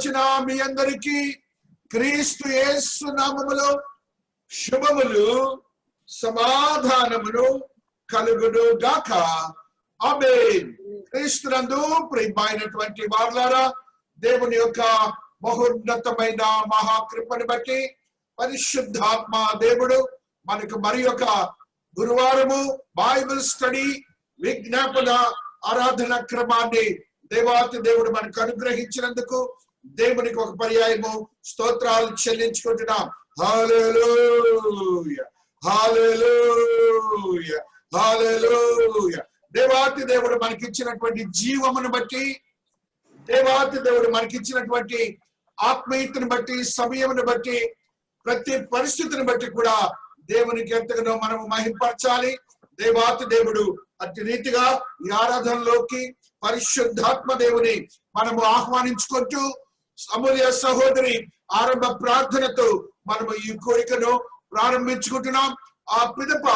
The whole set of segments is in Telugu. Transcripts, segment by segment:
వచ్చిన మీ అందరికీ క్రీస్తు యేసు నామములో శుభములు సమాధానమును కలుగును గాక. ఆమేన్. క్రీస్తునందు ప్రియమైనటువంటి వారలారా, దేవుని యొక్క మహోన్నతమైన మహాకృపను బట్టి పరిశుద్ధాత్మ దేవుడు మనకు మరి యొక్క గురువారము బైబిల్ స్టడీ విజ్ఞాపన ఆరాధన క్రమాన్ని దేవాతి దేవుడు మనకు అనుగ్రహించినందుకు దేవునికి ఒక పర్యాయము స్తోత్రాలు చెల్లించుకుంటున్నాం. హల్లెలూయా, హల్లెలూయా, హల్లెలూయా. దేవాతి దేవుడు మనకిచ్చినటువంటి జీవమును బట్టి, దేవాతి దేవుడు మనకిచ్చినటువంటి ఆత్మీయతను బట్టి, సమయమును బట్టి, ప్రతి పరిస్థితిని బట్టి కూడా దేవునికి ఎంతగానో మనము మహింపరచాలి. దేవాతి దేవుడు అతి రీతిగా ఈ ఆరాధనలోకి పరిశుద్ధాత్మ దేవుని మనము ఆహ్వానించుకుంటూ అమూల్య సహోదరి ఆరంభ ప్రార్థనతో మనము ఈ కోరికను ప్రారంభించుకుంటున్నాం. ఆ పిదప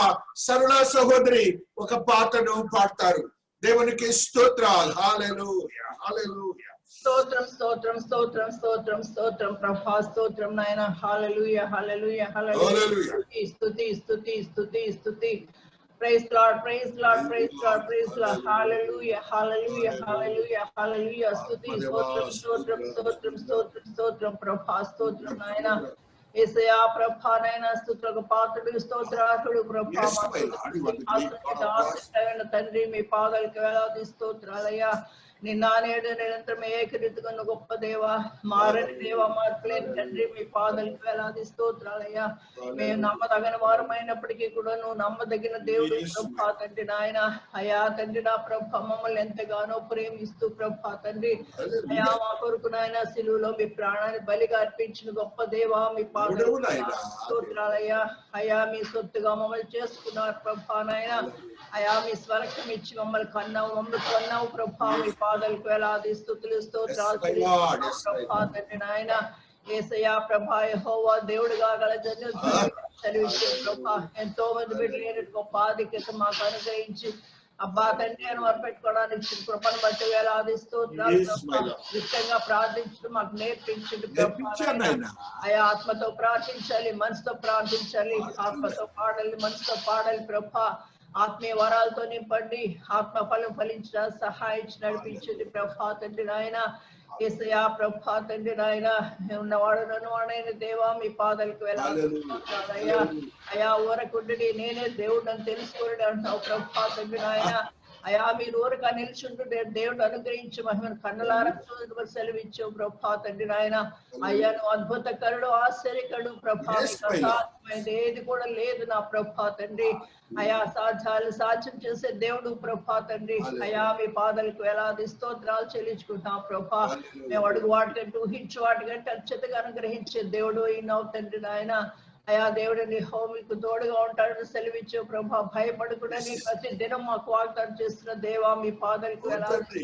సరళ సహోదరి ఒక పాటను పాడతారు. దేవునికి స్తోత్రాలు. హల్లెలూయా, హల్లెలూయా. స్తోత్రం స్తోత్రం స్తోత్రం స్తోత్రం స్తోత్రం ప్రభా స్తోత్రం నాయన. హల్లెలూయా, హల్లెలూయా, హల్లెలూయా. స్తుతి స్తుతి స్తుతి స్తుతి. Praise Lord, praise Lord, praise Lord, praise Lord. Hallelujah, hallelujah, hallelujah, hallelujah. Stuti, stotram, stotram, stotram, stotram, stotram, prabha, stotram, naina. Isaya, prabha, naina, stotram, paatadu, stotratudu, prabha, maatadu, tandri, me pagal, kavaladi, stotralaya. నిన్న నేడు నిరంతరం ఏకరీతిగా గొప్ప దేవ, మారని దేవ, మార్పులేని తండ్రి, మీ పాదలకు వేలాది స్తోత్రాలయ్యా. మేము నమ్మదగిన వారమైనప్పటికీ కూడా నువ్వు నమ్మదగిన దేవుడు ప్రభా తండ్రి నాయన. అయా తండ్రి నా ప్రభ మమ్మల్ని ఎంతగానో ప్రేమిస్తూ ప్రభా తండ్రి అయా మా కొరకు నాయన సిలువలో మీ ప్రాణాన్ని బలిగా అర్పించిన గొప్ప దేవ, మీ పాదలకు స్తోత్రాలయ్యా. అయా మీ సొత్తుగా మమ్మల్ని చేసుకున్నారు ప్రభా నాయన. అయా మీ స్వరక్షం ఇచ్చి మమ్మల్ని కన్నావు, మమ్మల్ని కొన్నావు ప్రభా. మీ పాదలకు వేలాది స్తుతులు స్తోత్రాలు ప్రభా తండ్రి నాయన. యేసయ్యా ప్రభా యెహోవా దేవుడుగా గల చదివించే ప్రభా ఎంతో మంది బిడ్డలు గొప్ప ఆధిక్యత మాకు అనుగ్రహించి అబ్బా తండ్రి అని మొరపెట్టుకోవడానికి కృపను బట్టి వేలాది స్తోత్రాలు ప్రభా. ఇష్టంగా ప్రార్థించడం మాకు నేర్పించండి ప్రభా. అయా ఆత్మతో ప్రార్థించాలి, మనసుతో ప్రార్థించాలి, ఆత్మతో పాడాలి, మనసుతో పాడాలి ప్రభా. ఆత్మీయ వరాలతో నింపండి, ఆత్మ ఫలం ఫలించిన సహాయించి నడిపించండి ప్రభా తండ్రి నాయన. యేసయ్యా ప్రభా తండ్రి నాయన ఉన్నవాడు నన్నువాడైన దేవా, మీ పాదలకు వెళ్ళాలయ్యా. అయా ఊరకుండి నేనే దేవుడు అని తెలుసుకోండి అంటున్నావు ప్రభా తండ్రి నాయన. అయా మీరు ఊరగా నిల్చుంటుంటే దేవుడు అనుగ్రహించి మహిమను కన్నలారా చూడమని సెలవిచ్చావు ప్రభా తండ్రి నాయన. అయ్యా నువ్వు అద్భుతకరుడు, ఆశ్చర్యకరుడు ప్రభా. అసాధ్యమైనది ఏది కూడా లేదు నా ప్రభా తండ్రి. అయా సాధ్యాలు సాధ్యం చేసే దేవుడు ప్రభా తండ్రి. అయా మీ పాదలకు వేలాది స్తోత్రాలు చెల్లించుకుంటాం ప్రభా. మేము అడుగు వాటికంటే ఊహించు వాటికంటే అత్యంతగా అనుగ్రహించే దేవుడు అయినావు తండ్రి నాయన. అయా దేవుడిని మీకు తోడుగా ఉంటాడని సెలవిచ్చావు ప్రభా. భయపడకుండాని ప్రతి దినం మాకు వాగ్దానం చేస్తున్న దేవా, మీ పాదలకు వేలాది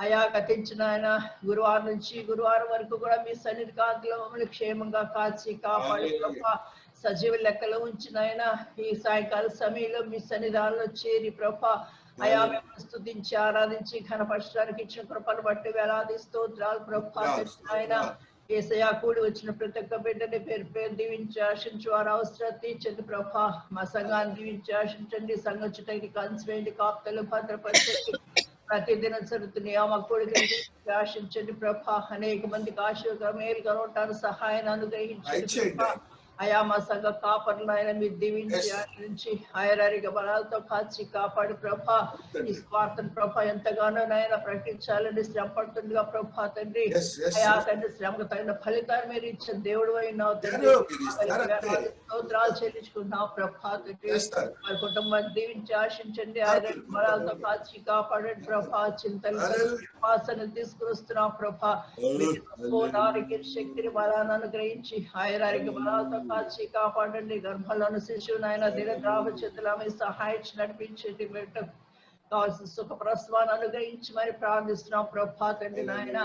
అయా గతించిన ఆయన గురువారం నుంచి గురువారం వరకు కూడా మీ సన్నిధి కాంతిలో మమ్మల్ని క్షేమంగా కాచి కాపాడి ప్రభా సజీవ లెక్కలో ఉంచిన ఆయన ఈ సాయంకాల సమయంలో మీ సన్నిధానంలో చేరి ప్రభా అయా మేము స్తుతించి ఆరాధించి ఘనపరచడానికి ఇచ్చిన కృపను బట్టి వేలాది స్తోత్రాలు ప్రభా. ఆయన యేసయ్యా కూడి వచ్చిన ప్రతి ఒక్క బిడ్డని పేరు పేరు దీవించి ఆశించి వారు అవసరం తీర్చండి ప్రభా. మా సంఘాన్ని దీవించి ఆశించండి, సంఘం చుట్టూ కంచివేయండి, కాపుతలు భద్రపరచండి. ప్రతి దినం జరుగుతున్న మా కోరికలు ఆశించండి ప్రభా. అనేక మందికి ఆశీర్వాద మేలుగా ఉంటారు, సహాయాన్ని అనుగ్రహించండి ప్రభా. అయా మా సంఘ కాపర్లు ఆయన మీరు దీవించి ఆచరించి ఆయరారిగా బలాలతో కాచి కాపాడు ప్రభా. ఈ స్వార్థను ప్రభా ఎంతగానో నాయన ప్రకటించాలని శ్రమ పడుతుండగా ప్రభా తండ్రి. అయా తండ్రి శ్రమకు తగిన ఫలితాన్ని మీరు ఇచ్చిన దేవుడు అయినావు తండ్రి. స్తోత్రాలు చెల్లించుకుంటున్నావు ప్రభా తండ్రి. వారి కుటుంబాన్ని దీవించి ఆశించండి, ఆయరారి బలాలతో కాచి కాపాడండి ప్రభా. చింతలు వాసనలు తీసుకుని వస్తున్నావు ప్రభా. ఆరోగ్య శక్తిని బలాన్ని అనుగ్రహించి ఆయరారిగా బలాలతో కాచి కాపాడండి. గర్భంలోని శిశువు నాయన దినద్రావ చేతుల మీ సహాయించి నడిపించండి. కావాల్సిన సుఖ ప్రసవాన్ని అనుగ్రహించి మరి ప్రార్థిస్తున్నాం ప్రభా తండ్రి నాయన.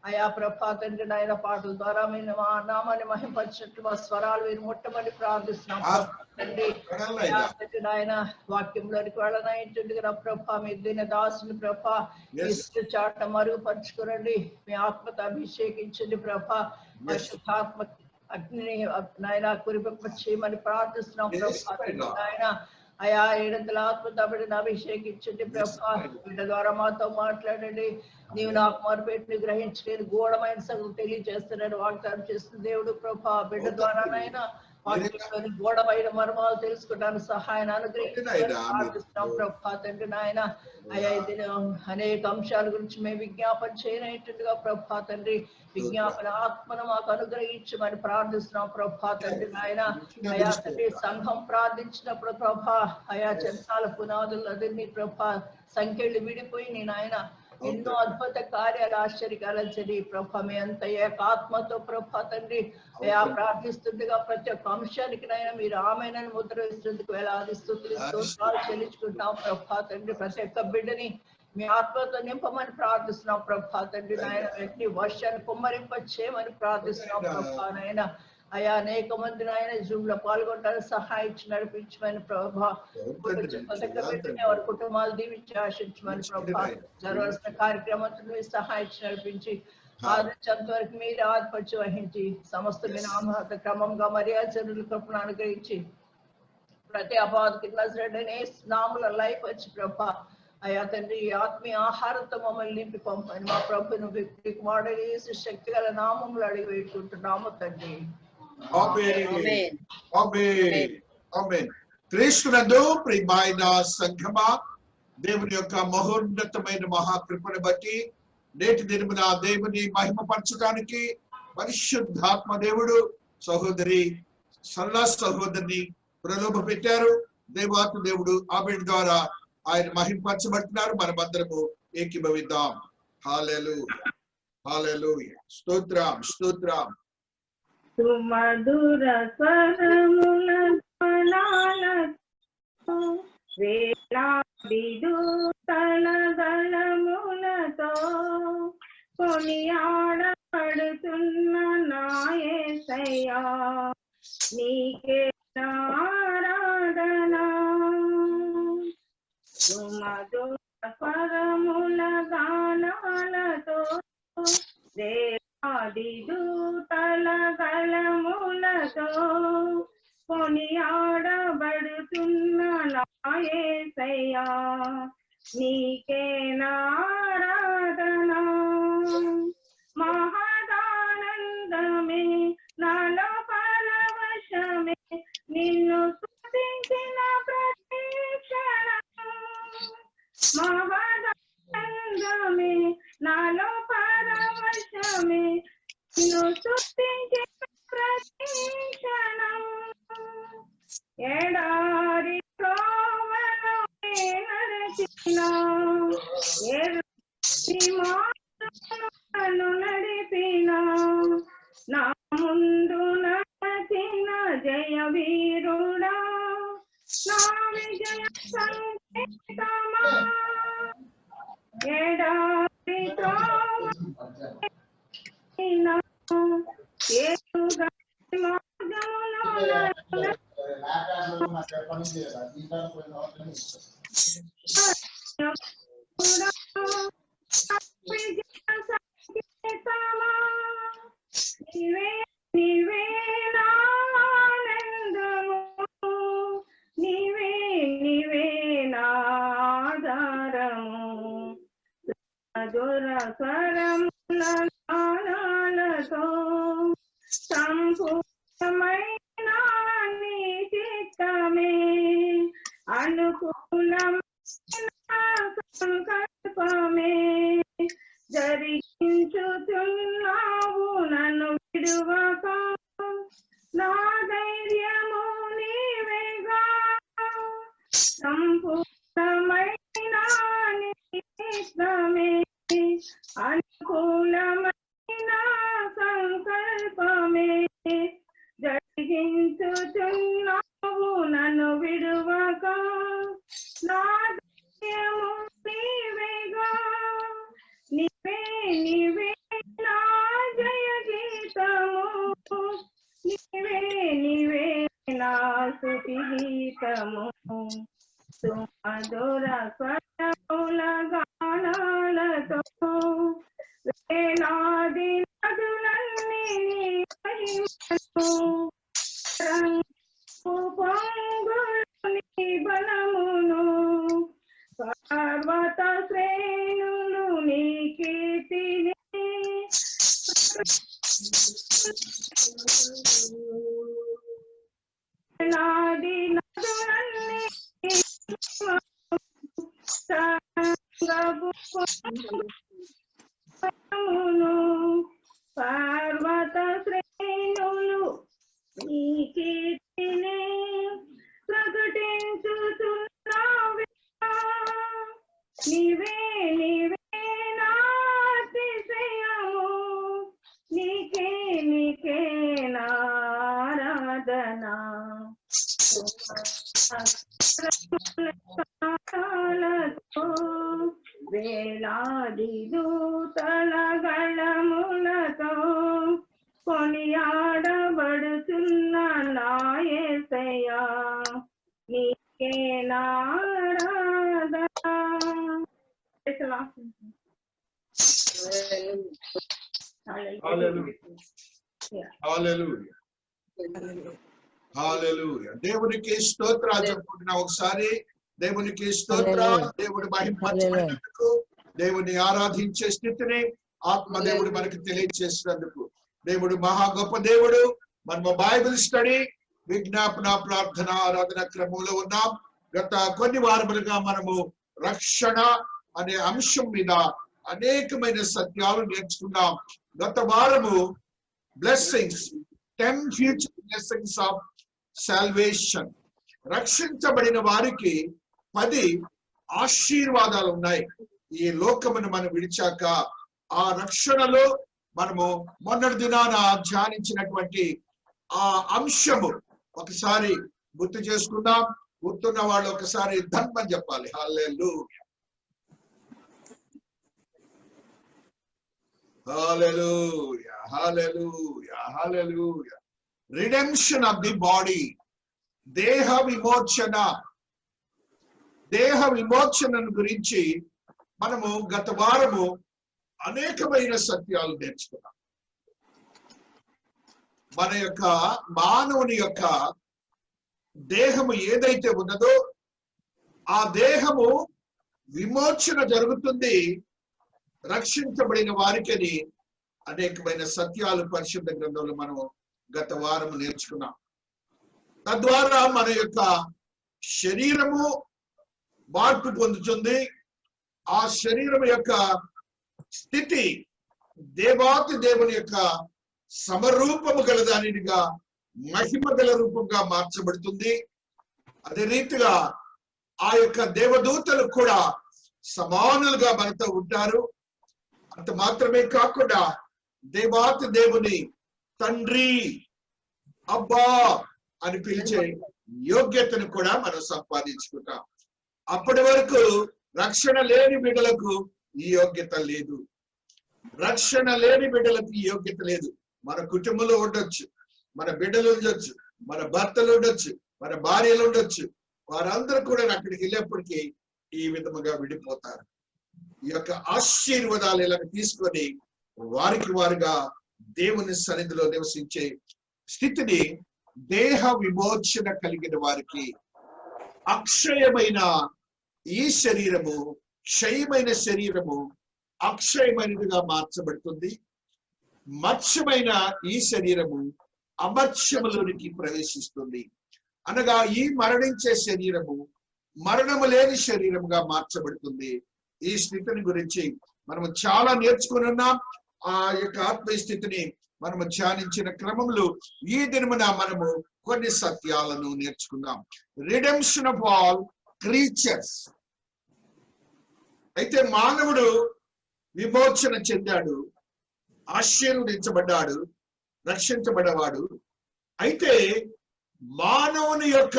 అయా ప్రభా తండ్రి నాయన పాటల ద్వారా మీరు మా నామాన్ని మహింపరిచినట్లు మా స్వరాలు మీరు ముట్టమని ప్రార్థిస్తున్నాం తండ్రి. తండ్రి నాయన వాక్యంలోనికి వెళ్ళనైతుండగా ప్రభా మీ దీన దాసుని ప్రభా ఇష్ట చాట మరుగుపరుచుకురండి. మీ ఆత్మతో అభిషేకించండి ప్రభా. పరిశుద్ధాత్మ అగ్ని నాయన కురిపింప చేయమని ప్రార్థిస్తున్నాం ప్రభా. నాయన అయా ఏడంతల ఆత్మతో బిడ్డను అభిషేకించండి ప్రభా. బిడ్డ ద్వారా మాతో మాట్లాడండి. నీవు నాకు మొరపెట్టి గ్రహించలేని గూఢమైన సంగతి తెలియజేస్తున్నాడు వాగ్దానం చేస్తున్న దేవుడు ప్రభా. బిడ్డ ద్వారానైనా వాక్యంలోని గూఢమైన మర్మాలు తెలుసుకోవడానికి సహాయాన్ని అనుగ్రహిస్తున్నాం ప్రభా తండ్రి నాయన. అయా ఇది అనేక అంశాల గురించి మేము విజ్ఞాపన చేయనట్టుగా ప్రభా తండ్రి. విజ్ఞాపన ఆత్మను మాకు అనుగ్రహించమని ప్రార్థిస్తున్నాం ప్రభా తండ్రి నాయన. అయా తండ్రి సంఘం ప్రార్థించినప్పుడు ప్రభా అయా చెంతాల పునాదులు అదిని ప్రభా సంఖ్యలు విడిపోయి నేను ఆయన ఎన్నో అద్భుత కార్యాలు ఆశ్చర్యకాలం జరిగి ప్రభా మీ అంత ఏకాత్మతో ప్రభా తండ్రి అయా ప్రార్థిస్తుండగా ప్రతి ఒక్క అంశానికి నైనా మీరు ఆమెనని ముద్ర వేసినందుకు వేలాది స్తుతులు స్తోత్రాలు చెల్లించుకుంటాం ప్రభా తండ్రి. ప్రతి ఒక్క బిడ్డని మీ ఆత్మతో నింపమని ప్రార్థిస్తున్నాం ప్రభా తండ్రి నాయన. వ్యక్తి వర్షాన్ని కుమ్మరింప చేయమని ప్రార్థిస్తున్నాం ప్రభా నాయన. అయా అనేక మంది నాయన జూమ్ లో పాల్గొనడానికి సహాయించి నడిపించమని ప్రభా. వారి కుటుంబాలు దీవించి ఆశించమని ప్రభా. జరగాల్సిన కార్యక్రమాలను సహాయించి నడిపించి ఆదరించేంత వరకు మీరు ఆధిపత్యం వహించి సమస్త వినామత క్రమంగా మర్యాదలు కృపను అనుగ్రహించి ప్రతి అపాధకి నజరేడనే నాముల లైఫ్ వచ్చి ప్రభా. అయా తండ్రి ఆత్మీయ ఆహారంతో మమ్మల్ని నింపి పంపని మా ప్రభును వాడని శక్తి గల నామములు అడిగి వేడుకుంటున్నాము తండ్రి. క్రీస్తునందు ప్రియమైన సంఘమా, దేవుని యొక్క మహోన్నతమైన మహాకృపను బట్టి నేటి దినమున దేవుని మహిమపరచడానికి పరిశుద్ధాత్మ దేవుడు సహోదరి సరళ సహోదరిని ప్రలోభ పెట్టారు. దేవాత్మ దేవుడు ఆమె ద్వారా ఆయన మహిమపరచబడుతున్నారు. మనమందరము ఏకీభవిద్దాం. హల్లెలూయా, హల్లెలూయా, స్తోత్రం, స్తోత్రం. సుమధుర స్వరముల ధ్వనాలతో వేలాది దూతల దళములతో కొనియాడబడుతున్న నా యేసయ్యా నీకే ఆరాధన. సుమధుర స్వరముల గానాలతో దేవాది దూతల గళములతో కొనియాడబడుతున్న నా యేసయ్యా నీకే ఆరాధన. మహదానందమే నాలో పరవశమే నిన్ను స్తుతించిన ప్రతి క్షణం. మహదానందమే నాలో పరవశమే నిన్ను స్తుతించిన ప్రతి క్షణం. ఎడారి త్రోవలో నడిచిన మార్గమును నడిపిన నా ముందు నడిచిన జయ వీరుడా నా విజయ సంకేతమా. ఎడారి త్రోవలో సంపూర్ణమైన నీ చిత్తమే అనుకూలమైన సంకల్పమే జరిగించుతున్నావు నన్ను విడువక. నా ధైర్యము నీవేగా సంపూర్ణమైన నీ చిత్తమే అనుకూలమైన సంకల్పమే జరిగించుతున్నావు నన్ను విడువక. నా ధైర్యము నీవేగా నీవే నీవే నా సుమధుర స్వరముల గానాలతో వేలాది నదులన్నీ నీ మహిమను పొంగులు నీ బలమును పర్వత శ్రేణులు నీ కీర్తిని వేలాది నదులన్నీ పర్వత శ్రేణులు నీ కీర్తిని ప్రకటించుచున్నావే నీవే నీవే నాతిశయము నీకే నీకే నారాధనా వేలాది దూతల గళములతో కొనియాడబడుతున్న నా యేసయ్యా నీకే నారాధనా. దేవునికి స్తోత్రాలు చెప్పుకుంటున్నా. ఒకసారి దేవునికి స్తోత్రాలు. దేవుడు మహిమపరచబడినందుకు, దేవుని ఆరాధించే స్థితిని ఆత్మదేవుడు మనకి తెలియజేసినందుకు దేవుడు మహా గొప్ప దేవుడు. మనము బైబిల్ స్టడీ, విజ్ఞాపన, ప్రార్థన, ఆరాధన క్రమంలో ఉన్నాం. గత కొన్ని వారములుగా మనము రక్షణ అనే అంశం మీద అనేకమైన సత్యాలు నేర్చుకున్నాం. గత వారము blessings, 10 future blessings of salvation, రక్షించబడిన వారికి 10 ఆశీర్వాదాలు ఉన్నాయి. ఈ లోకమును మనం విడిచాక ఆ రక్షణలో మనము మొన్నటి దినాన ధ్యానించినటువంటి ఆ అంశము ఒకసారి గుర్తు చేసుకుందాం. గుర్తున్న వాళ్ళు ఒకసారి ధన్మని చెప్పాలి. హల్లెలూయా, హల్లెలూయా, హల్లెలూయా, హల్లెలూయా. రిడెంప్షన్ ఆఫ్ ది బాడీ, దేహ విమోచన. దేహ విమోచనను గురించి మనము గత వారము అనేకమైన సత్యాలు నేర్చుకున్నాం. మన యొక్క మానవుని యొక్క దేహము ఏదైతే ఉన్నదో ఆ దేహము విమోచన జరుగుతుంది రక్షించబడిన వారికి అనేకమైన సత్యాలు పరిశుద్ధ గ్రంథంలో మనం గత వారము నేర్చుకున్నాం. తద్వారా మన యొక్క శరీరము మార్పు పొందుతుంది. ఆ శరీరం యొక్క స్థితి దేవాతి దేవుని యొక్క సమరూపము గల దానిగా, మహిమ గల రూపంగా మార్చబడుతుంది. అదే రీతిగా ఆ యొక్క దేవదూతలు కూడా సమానులుగా మనతో ఉంటారు. అంత మాత్రమే కాకుండా దేవాతి దేవుని తండ్రి, అబ్బా అని పిలిచే యోగ్యతను కూడా మనం సంపాదించుకుంటాం. అప్పటి వరకు రక్షణ లేని బిడ్డలకు ఈ యోగ్యత లేదు. రక్షణ లేని బిడ్డలకు ఈ యోగ్యత లేదు. మన కుటుంబంలో ఉండొచ్చు, మన బిడ్డలు ఉండొచ్చు, మన భర్తలు ఉండొచ్చు, మన భార్యలు ఉండొచ్చు. వారందరూ కూడా అక్కడికి వెళ్ళేప్పటికీ ఈ విధముగా విడిపోతారు. ఈ యొక్క ఆశీర్వాదాలు ఇలా తీసుకొని వారికి వారుగా దేవుని సన్నిధిలో నివసించే స్థితిని దేహ విమోచన కలిగిన వారికి, అక్షయమైన ఈ శరీరము, క్షయమైన శరీరము అక్షయమైనదిగా మార్చబడుతుంది. మత్స్యమైన ఈ శరీరము అమర్త్యములోనికి ప్రవేశిస్తుంది. అనగా ఈ మరణించే శరీరము మరణము లేని శరీరముగా మార్చబడుతుంది. ఈ స్థితిని గురించి మనము చాలా నేర్చుకుని ఉన్నాం. ఆ యొక్క ఆత్మీయ స్థితిని మనము ధ్యానించిన క్రమంలో ఈ దినమున మనము కొన్ని సత్యాలను నేర్చుకున్నాం. Redemption of all creatures. అయితే మానవుడు విమోచన చెందాడు, ఆశీర్వదించబడ్డాడు, రక్షించబడ్డవాడు. అయితే మానవుని యొక్క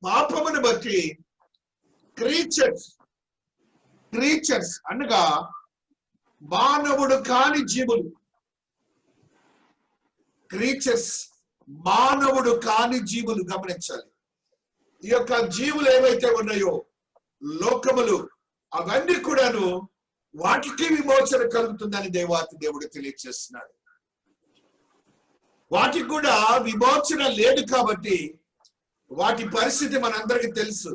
పాపమును బట్టి క్రీచర్స్ అనగా మానవుడు కాని జీవులు, క్రీచర్స్ మానవుడు కాని జీవులు. గమనించాలి, ఈ యొక్క జీవులు ఏవైతే ఉన్నాయో లోకములు అవన్నీ కూడాను వాటికి విమోచన కలుగుతుందని దేవాతి దేవుడు తెలియజేస్తున్నాడు. వాటికి కూడా విమోచన లేదు కాబట్టి వాటి పరిస్థితి మనందరికీ తెలుసు.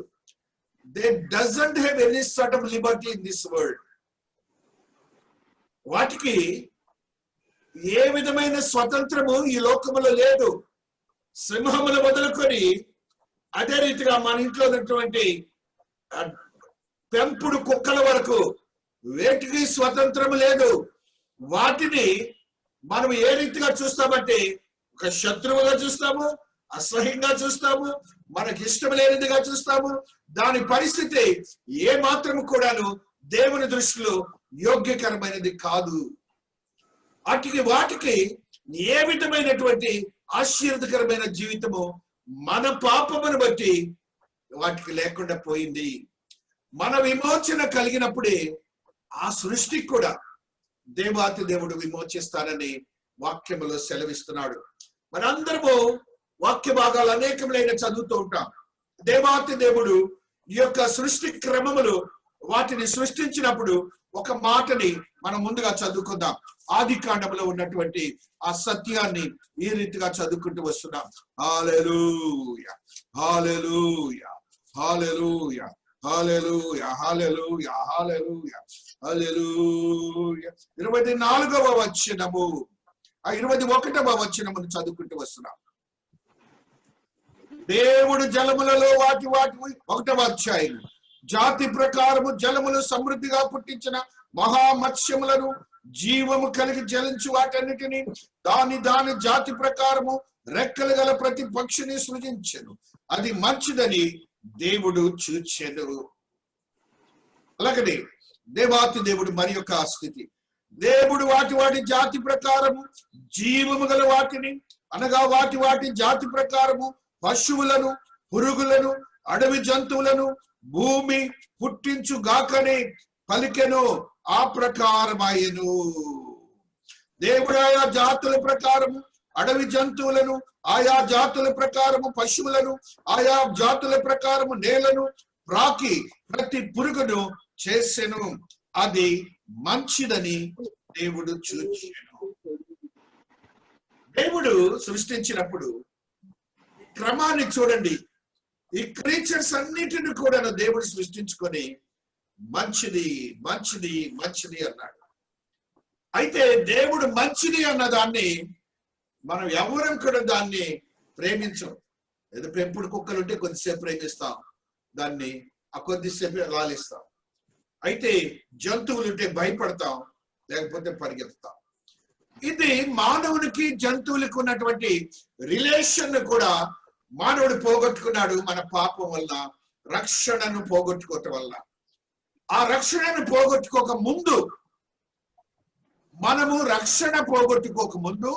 They doesn't have any sort of Liberty in this world. వాటికి ఏ విధమైన స్వతంత్రము ఈ లోకములో లేదు. సింహములు మొదలుకొని అదే రీతిగా మన ఇంట్లో ఉన్నటువంటి పెంపుడు కుక్కల వరకు వేటికి స్వతంత్రం లేదు. వాటిని మనం ఏ రీతిగా చూస్తామంటే ఒక శత్రువుగా చూస్తాము, అసహ్యంగా చూస్తాము, మనకి ఇష్టం లేనిదిగా చూస్తాము. దాని పరిస్థితి ఏ మాత్రము కూడాను దేవుని దృష్టిలో యోగ్యకరమైనది కాదు. వాటికి ఏ విధమైనటువంటి ఆశీర్వదకరమైన జీవితము మన పాపమును బట్టి వాటికి లేకుండా పోయింది. మన విమోచన కలిగినప్పుడే ఆ సృష్టికి కూడా దేవాతి దేవుడు విమోచిస్తానని వాక్యములో సెలవిస్తున్నాడు. మనందరము వాక్య భాగాలు అనేకములైన చదువుతూ ఉంటాం. దేవాతి దేవుడు ఈ యొక్క సృష్టి క్రమములు వాటిని సృష్టించినప్పుడు ఒక మాటని మనం ముందుగా చదువుకుందాం. ఆది కాండములో ఉన్నటువంటి ఆ సత్యాన్ని ఈ రీతిగా చదువుకుంటూ వస్తున్నాం. హల్లెలూయా, హల్లెలూయా, హల్లెలూయా, హల్లెలూయా, హల్లెలూయా, హల్లెలూయా, హల్లెలూయా. 24వ వచనము, 21వ వచనమును చదువుకుంటూ వస్తున్నాం. దేవుడు జలములలో వాటి 1వ అధ్యాయం జాతి ప్రకారము జలములు సమృద్ధిగా పుట్టించిన మహామత్స్యములను జీవము కలిగి జలించు వాటన్నిటిని దాని జాతి ప్రకారము రెక్కలు గల ప్రతి పక్షిని సృజించెను. అది మంచిదని దేవుడు చూచెను. అలాగనే దేవాతి దేవుడు మరి యొక్క స్థితి. దేవుడు వాటి జాతి ప్రకారము జీవము గల వాటిని అనగా వాటి జాతి ప్రకారము పశువులను, పురుగులను, అడవి జంతువులను భూమి పుట్టించు గాకని పలికెను. ఆ ప్రకారమాయను. దేవుడు ఆయా జాతుల ప్రకారము అడవి జంతువులను, ఆయా జాతుల ప్రకారము పశువులను, ఆయా జాతుల ప్రకారము నేలను ప్రాకి ప్రతి పురుగును చేసెను. అది మంచిదని దేవుడు చూచెను. దేవుడు సృష్టించినప్పుడు క్రమాన్ని చూడండి. ఈ క్రీచర్స్ అన్నిటిని కూడా దేవుడు సృష్టించుకొని మంచిది మంచిది మంచిది అన్నాడు. అయితే దేవుడు మంచిది అన్న దాన్ని మనం ఎవరం కూడా దాన్ని ప్రేమించం. ఏదో పెంపుడు కుక్కలు ఉంటే కొద్దిసేపు ప్రేమిస్తాం, దాన్ని కొద్దిసేపు లాలిస్తాం. అయితే జంతువులు ఉంటే భయపడతాం, లేకపోతే పరిగెత్తుతాం. ఇది మానవునికి జంతువులకు ఉన్నటువంటి రిలేషన్ కూడా మానవుడు పోగొట్టుకున్నాడు మన పాపం వల్ల, రక్షణను పోగొట్టుకోవటం వల్ల. ఆ రక్షణను పోగొట్టుకోక ముందు, మనము రక్షణ పోగొట్టుకోక ముందు,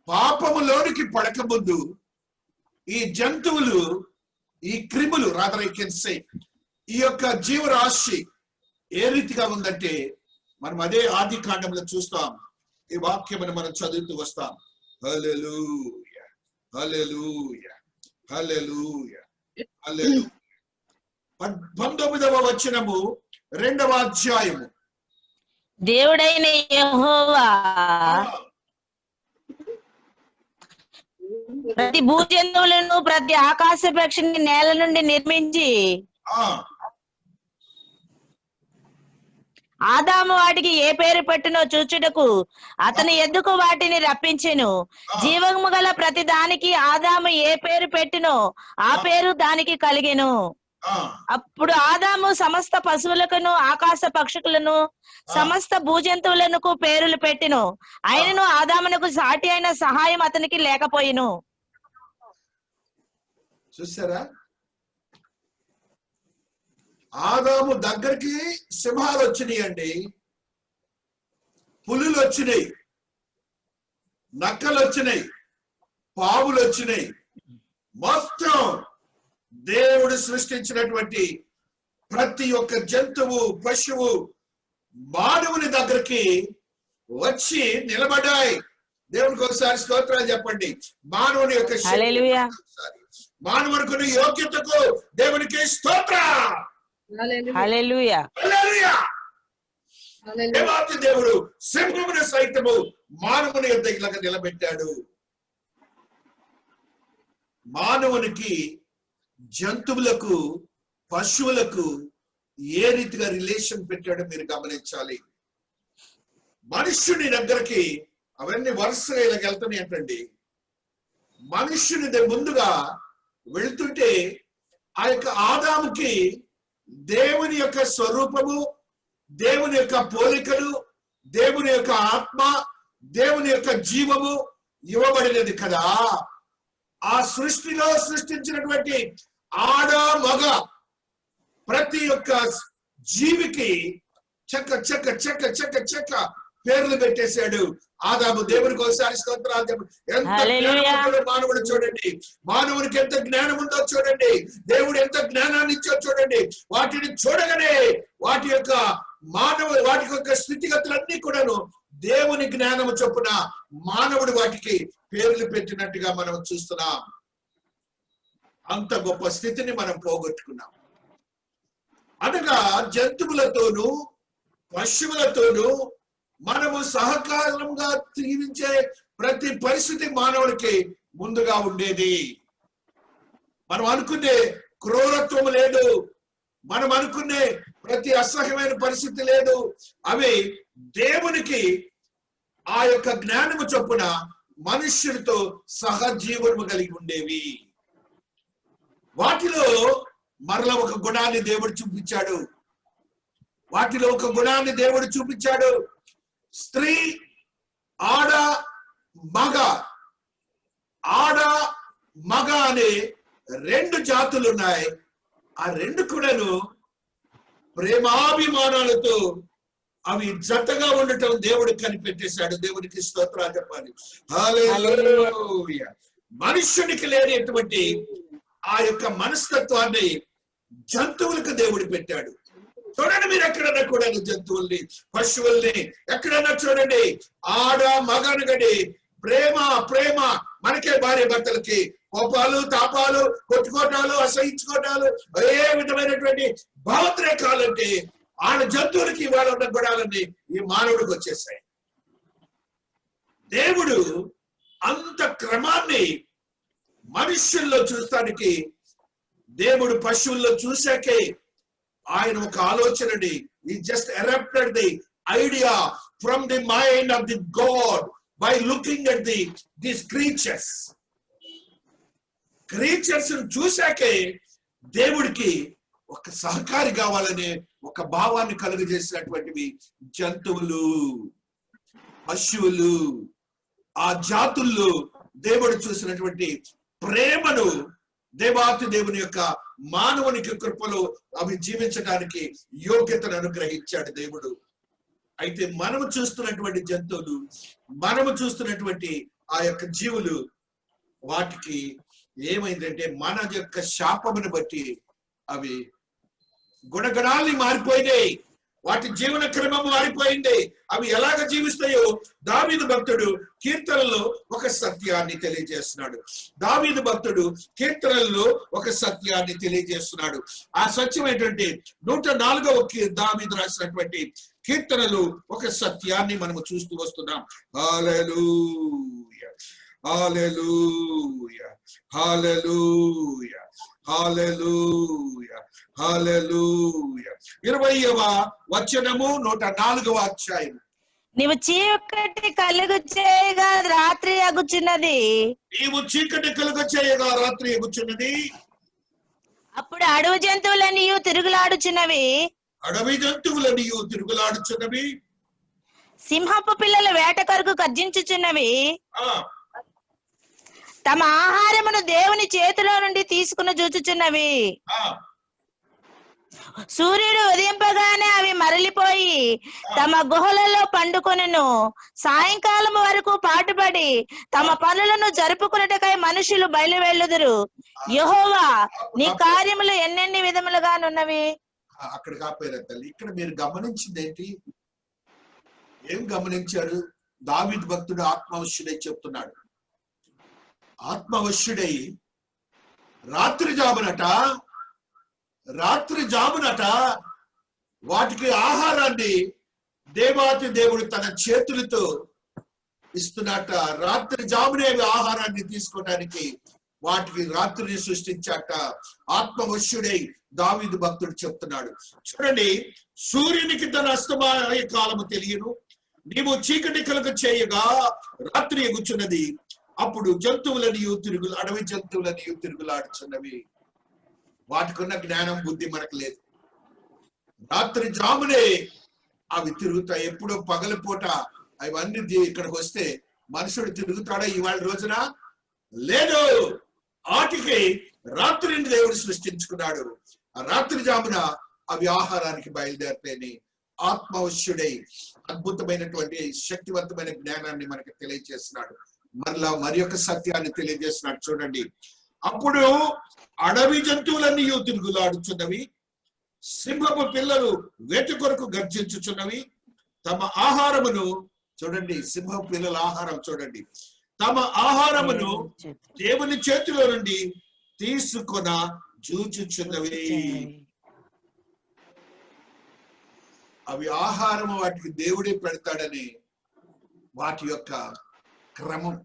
పాపములోనికి పడక ముందు ఈ జంతువులు, ఈ క్రిములు రాదర్ ఐ కెన్ సే, ఈ యొక్క జీవరాశి ఏ రీతిగా ఉందంటే మనం అదే ఆది కాండంలో చూస్తాం. ఈ వాక్యమును మనం చదువుతూ వస్తాం. హల్లెలూయా, హల్లెలూయా, హల్లెలూయా, హల్లెలూయా. 19వ వచనము 2వ అధ్యాయము. దేవుడైన యెహోవా ప్రతి భూజంతువులను ప్రతి ఆకాశ పక్షిని నేల నుండి నిర్మించి ఆదాము వాటికి ఏ పేరు పెట్టినో చూచుటకు అతని ఎద్దుకు వాటిని రప్పించెను. జీవము గల ప్రతి దానికి ఆదాము ఏ పేరు పెట్టినో ఆ పేరు దానికి కలిగెను. అప్పుడు ఆదాము సమస్త పశువులకును ఆకాశ పక్షులను సమస్త భూజంతువులను పేర్లు పెట్టెను. ఆయనను ఆదామునకు సాటి అయిన సహాయం అతనికి లేకపోయిను. చూసారా, ఆదాము దగ్గరికి సింహాలు వచ్చినాయి అండి, పులులు వచ్చినాయి, నక్కలు వచ్చినాయి, పావులు వచ్చినాయి. మొత్తం దేవుడు సృష్టించినటువంటి ప్రతి ఒక్క జంతువు, పశువు మానవుని దగ్గరికి వచ్చి నిలబడ్డాయి. దేవునికి ఒకసారి స్తోత్రాలు చెప్పండి. మానవుని యొక్క మానవునికి యోగ్యతకు దేవునికి స్తోత్రం. హల్లెలూయా. హల్లెలూయా. దేవాతి దేవుడు సింహమును సైతము మానవుని యొద్ద ఇలాగ నిలబెట్టాడు. మానవునికి జంతువులకు పశువులకు ఏ రీతిగా రిలేషన్ పెట్టాడో మీరు గమనించాలి. మనుష్యుని దగ్గరికి అవన్నీ వరుసగా ఇలాగ వెళ్తున్నాయి ఏంటండి. మనుష్యుని ముందుగా వెళ్తుంటే ఆ యొక్క ఆదాముకి దేవుని యొక్క స్వరూపము, దేవుని యొక్క పోలికలు, దేవుని యొక్క ఆత్మ, దేవుని యొక్క జీవము ఇవ్వబడినది కదా. ఆ సృష్టిలో సృష్టించినటువంటి ఆడ మగ ప్రతి ఒక్క జీవికి చెక్క చెక్క చెక్క చెక్క చెక్క పేర్లు పెట్టేశాడు ఆదాము. దేవునికి ఒకసారి స్తోత్రాలు చెప్పండి. ఎంత జ్ఞానవంతుడు మానవుడు చూడండి. మానవునికి ఎంత జ్ఞానం ఉందో చూడండి. దేవుడు ఎంత జ్ఞానాన్ని ఇచ్చో చూడండి. వాటిని చూడగానే వాటి యొక్క వాటి యొక్క స్థితిగతులన్నీ కూడాను దేవుని జ్ఞానము చొప్పున మానవుడు వాటికి పేర్లు పెట్టినట్టుగా మనం చూస్తున్నాం. అంత గొప్ప స్థితిని మనం పోగొట్టుకున్నాం. అనగా జంతువులతోనూ పశువులతోనూ మనము సహకారంగా జీవించే ప్రతి పరిస్థితి మానవుడికి ముందుగా ఉండేది. మనం అనుకునే క్రూరత్వం లేదు, మనం అనుకునే ప్రతి అసహ్యమైన పరిస్థితి లేదు. అవి దేవునికి ఆ యొక్క జ్ఞానము చొప్పున మనుష్యుడితో సహజీవనము కలిగి ఉండేవి. వాటిలో మరల ఒక గుణాన్ని దేవుడు చూపించాడు. వాటిలో ఒక గుణాన్ని దేవుడు చూపించాడు. స్త్రీ, ఆడ, మగ. ఆడ మగ అనే రెండు జాతులు ఉన్నాయి. ఆ రెండు కూడాను ప్రేమాభిమానాలతో అవి జతగా ఉండటం దేవుడు కనిపెట్టేశాడు. దేవునికి స్తోత్రాలు చెప్పాలి. హల్లెలూయా. మనుష్యునికి లేనటువంటి ఆ యొక్క మనస్తత్వాన్ని జంతువులకు దేవుడు పెట్టాడు. చూడండి, మీరు ఎక్కడన్నా కూడా జంతువుల్ని, పశువుల్ని ఎక్కడన్నా చూడండి, ఆడ మగను గడి ప్రేమ ప్రేమ. మనకే భార్య భర్తలకి కోపాలు, తాపాలు, కొట్టుకోటాలు, అసహించుకోటాలు, ఏ విధమైనటువంటి భావోద్రేకాలంటే ఆడ జంతువులకి ఇవాళ ఉన్న గుణాలన్నీ ఈ మానవుడికి వచ్చేసాయి. దేవుడు అంత క్రమాన్ని మనుష్యుల్లో చూస్తానికి దేవుడు పశువుల్లో చూశాకే ఆయన ఒక ఆలోచనని he just erupted the idea from the mind of the God by looking at these creatures చూశాకే దేవుడికి ఒక సహకారి కావాలనే ఒక భావాన్ని కలుగజేసినటువంటివి జంతువులు, పశువులు. ఆ జాతుల్లో దేవుడు చూసినటువంటి ప్రేమను దేవాతి దేవుని యొక్క మానవునికి కృపలో అవి జీవించడానికి యోగ్యతను అనుగ్రహించాడు దేవుడు. అయితే మనము చూస్తున్నటువంటి జంతువులు, మనము చూస్తున్నటువంటి ఆ యొక్క జీవులు, వాటికి ఏమైందంటే మన యొక్క శాపమును బట్టి అవి గుణగణాల్ని మారిపోయినాయి. వాటి జీవన క్రమం మారిపోయింది. అవి ఎలాగ జీవిస్తాయో దావీదు భక్తుడు కీర్తనలో ఒక సత్యాన్ని తెలియజేస్తున్నాడు. దావీదు భక్తుడు కీర్తనల్లో ఒక సత్యాన్ని తెలియజేస్తున్నాడు. ఆ సత్యం ఏంటంటే 104వ దావీదు రాసినటువంటి కీర్తనలు ఒక సత్యాన్ని మనము చూస్తూ వస్తున్నాం. హల్లెలూయా, హల్లెలూయా, హల్లెలూయా, హల్లెలూయా, హల్లెలూయా. 20వ వచనము 104వ అధ్యాయం. నీవు చీకటి కలుగు చేయగా రాత్రి అగుచున్నది. నీవు చీకటి కలుగు చేయగా రాత్రి అగుచున్నది. అప్పుడు అడవి జంతువులన్నీ తిరుగులాడుచున్నవి. అడవి జంతువులన్నీ తిరుగులాడుచున్నవి. సింహపు పిల్లలు వేట కొరకు గర్జించుచున్నవి. తమ ఆహారమును దేవుని చేతిలో నుండి తీసుకుని చూచుచున్నవి. సూర్యుడు ఉదయింపగానే అవి మరలిపోయి తమ గుహలలో పండుకొనెను. సాయంకాలం వరకు పాటుపడి తమ పనులను జరుపుకున్నటకై మనుషులు బయలువెళ్ళుదురు. యెహోవా, నీ కార్యములు ఎన్నెన్ని విధములుగానున్నవి. అక్కడికి ఆపేరు తల్లి. ఇక్కడ మీరు గమనించింది ఏంటి? ఏం గమనించారు? దావీదు భక్తుడు ఆత్మవశ్యుడై చెప్తున్నాడు. ఆత్మవశ్యుడై రాత్రి జామునట వాటికి ఆహారాన్ని దేవాతి దేవుడు తన చేతులతో ఇస్తున్నట. రాత్రి జామునే ఆహారాన్ని తీసుకోవడానికి వాటికి రాత్రిని సృష్టించాట. ఆత్మవశ్యుడై దావీదు భక్తుడు చెప్తున్నాడు. చూడండి, సూర్యునికి తన అస్తమయ కాలము తెలియను, నీవు చీకటి కలుగ చేయగా రాత్రి ఎగుచున్నది, అప్పుడు అడవి జంతువులని తిరుగులాడుచున్నవి. వాటికున్న జ్ఞానం బుద్ధి మనకు లేదు. రాత్రి జామునే అవి తిరుగుతాయి. ఎప్పుడో పగలపూట అవన్నీ ఇక్కడికి వస్తే మనుషుడు తిరుగుతాడా ఇవాళ రోజున? లేదు. వాటికి రాత్రిని దేవుడు సృష్టించుకున్నాడు. ఆ రాత్రి జామున అవి ఆహారానికి బయలుదేరితేనే ఆత్మవశ్యుడై అద్భుతమైనటువంటి శక్తివంతమైన జ్ఞానాన్ని మనకి తెలియజేస్తున్నాడు. మరి యొక్క సత్యాన్ని తెలియజేస్తున్నాడు. చూడండి, అప్పుడు అడవి జంతువులన్నీ తిరుగులాడుచున్నవి, సింహపు పిల్లలు వేట కొరకు గర్జించుచున్నవి, తమ ఆహారమును చూడండి, సింహపు పిల్లల ఆహారం చూడండి, తమ ఆహారమును దేవుని చేతిలో నుండి తీసుకొన చూచుచున్నవి. అవి ఆహారము వాటికి దేవుడే పెడతాడని వాటి యొక్క క్రమం.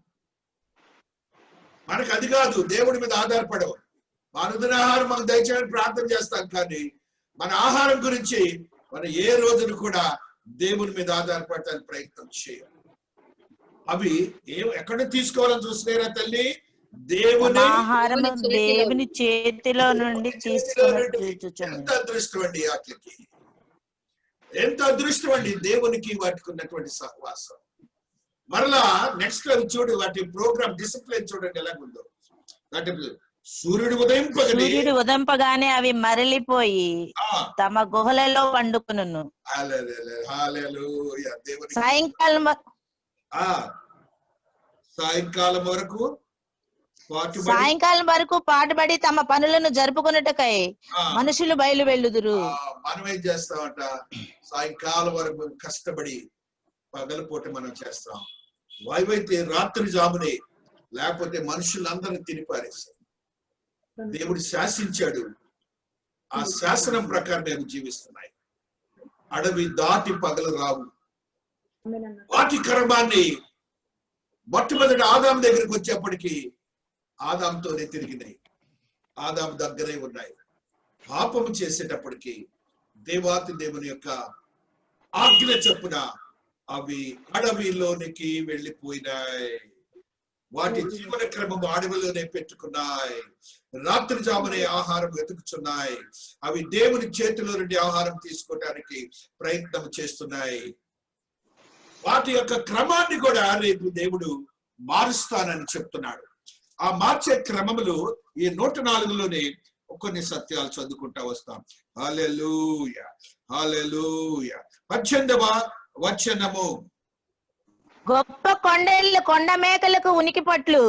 మనకు అది కాదు, దేవుడి మీద ఆధారపడవు. అనుదిన ఆహారం మనకు దయచేయడానికి ప్రార్థన చేస్తాం, కానీ మన ఆహారం గురించి మనం ఏ రోజును కూడా దేవుని మీద ఆధారపడటానికి ప్రయత్నం చేయాలి. అవి ఎక్కడ తీసుకోవాలని చూస్తున్నారా తల్లి? దేవుని చేతిలో నుండి. ఎంత అదృష్టం అండి వాటికి, ఎంత అదృష్టం అండి దేవునికి వాటికి ఉన్నటువంటి సహవాసం. మరలా నెక్స్ట్ చూడు, వాటి ప్రోగ్రామ్ డిసిప్లిన్ చూడండి ఎలాగుందో. వాటి సూర్యుడు ఉదయింపగానే అవి మరలిపోయి తమ గుహలలో పండుకును. సాయంకాలం వరకు పాటుపడి తమ పనులను జరుపుకున్నట్టుకై మనుషులు బయలు వెళ్ళుదురు. మనం ఏం చేస్తామంట? సాయంకాలం వరకు కష్టపడి పగలపూట మనం చేస్తాం. వాయువైతే రాత్రి జామునే, లేకపోతే మనుషులందరినీ తినిపారేస్తాం. దేవుడు శాసించాడు, ఆ శాసనం ప్రకారం మేము జీవిస్తున్నాయి. అడవి దాటి పగలు రావు. వాటి కర్మాన్ని మొట్టమొదటి ఆదాం దగ్గరికి వచ్చేప్పటికీ ఆదాంతోనే తిరిగినాయి, ఆదాం దగ్గరే ఉన్నాయి. పాపము చేసేటప్పటికి దేవాతి దేవుని యొక్క ఆజ్ఞ చొప్పున అవి అడవిలోనికి వెళ్ళిపోయినాయి. వాటి జీవన క్రమం అడవిలోనే పెట్టుకున్నాయి. రాత్రి జామునే ఆహారం వెతుకుతున్నాయి. అవి దేవుని చేతిలో నుండి ఆహారం తీసుకోవడానికి ప్రయత్నం చేస్తున్నాయి. వాటి యొక్క క్రమాన్ని కూడా రేపు దేవుడు మారుస్తానని చెప్తున్నాడు. ఆ మార్చే క్రమములు ఈ 104లోనే కొన్ని సత్యాలు చదువుకుంటా వస్తాం. హల్లెలూయా, హల్లెలూయా. 18వ వచనము, గొప్ప కొండేళ్లు కొండ మేకలకు ఉనికి పట్లు,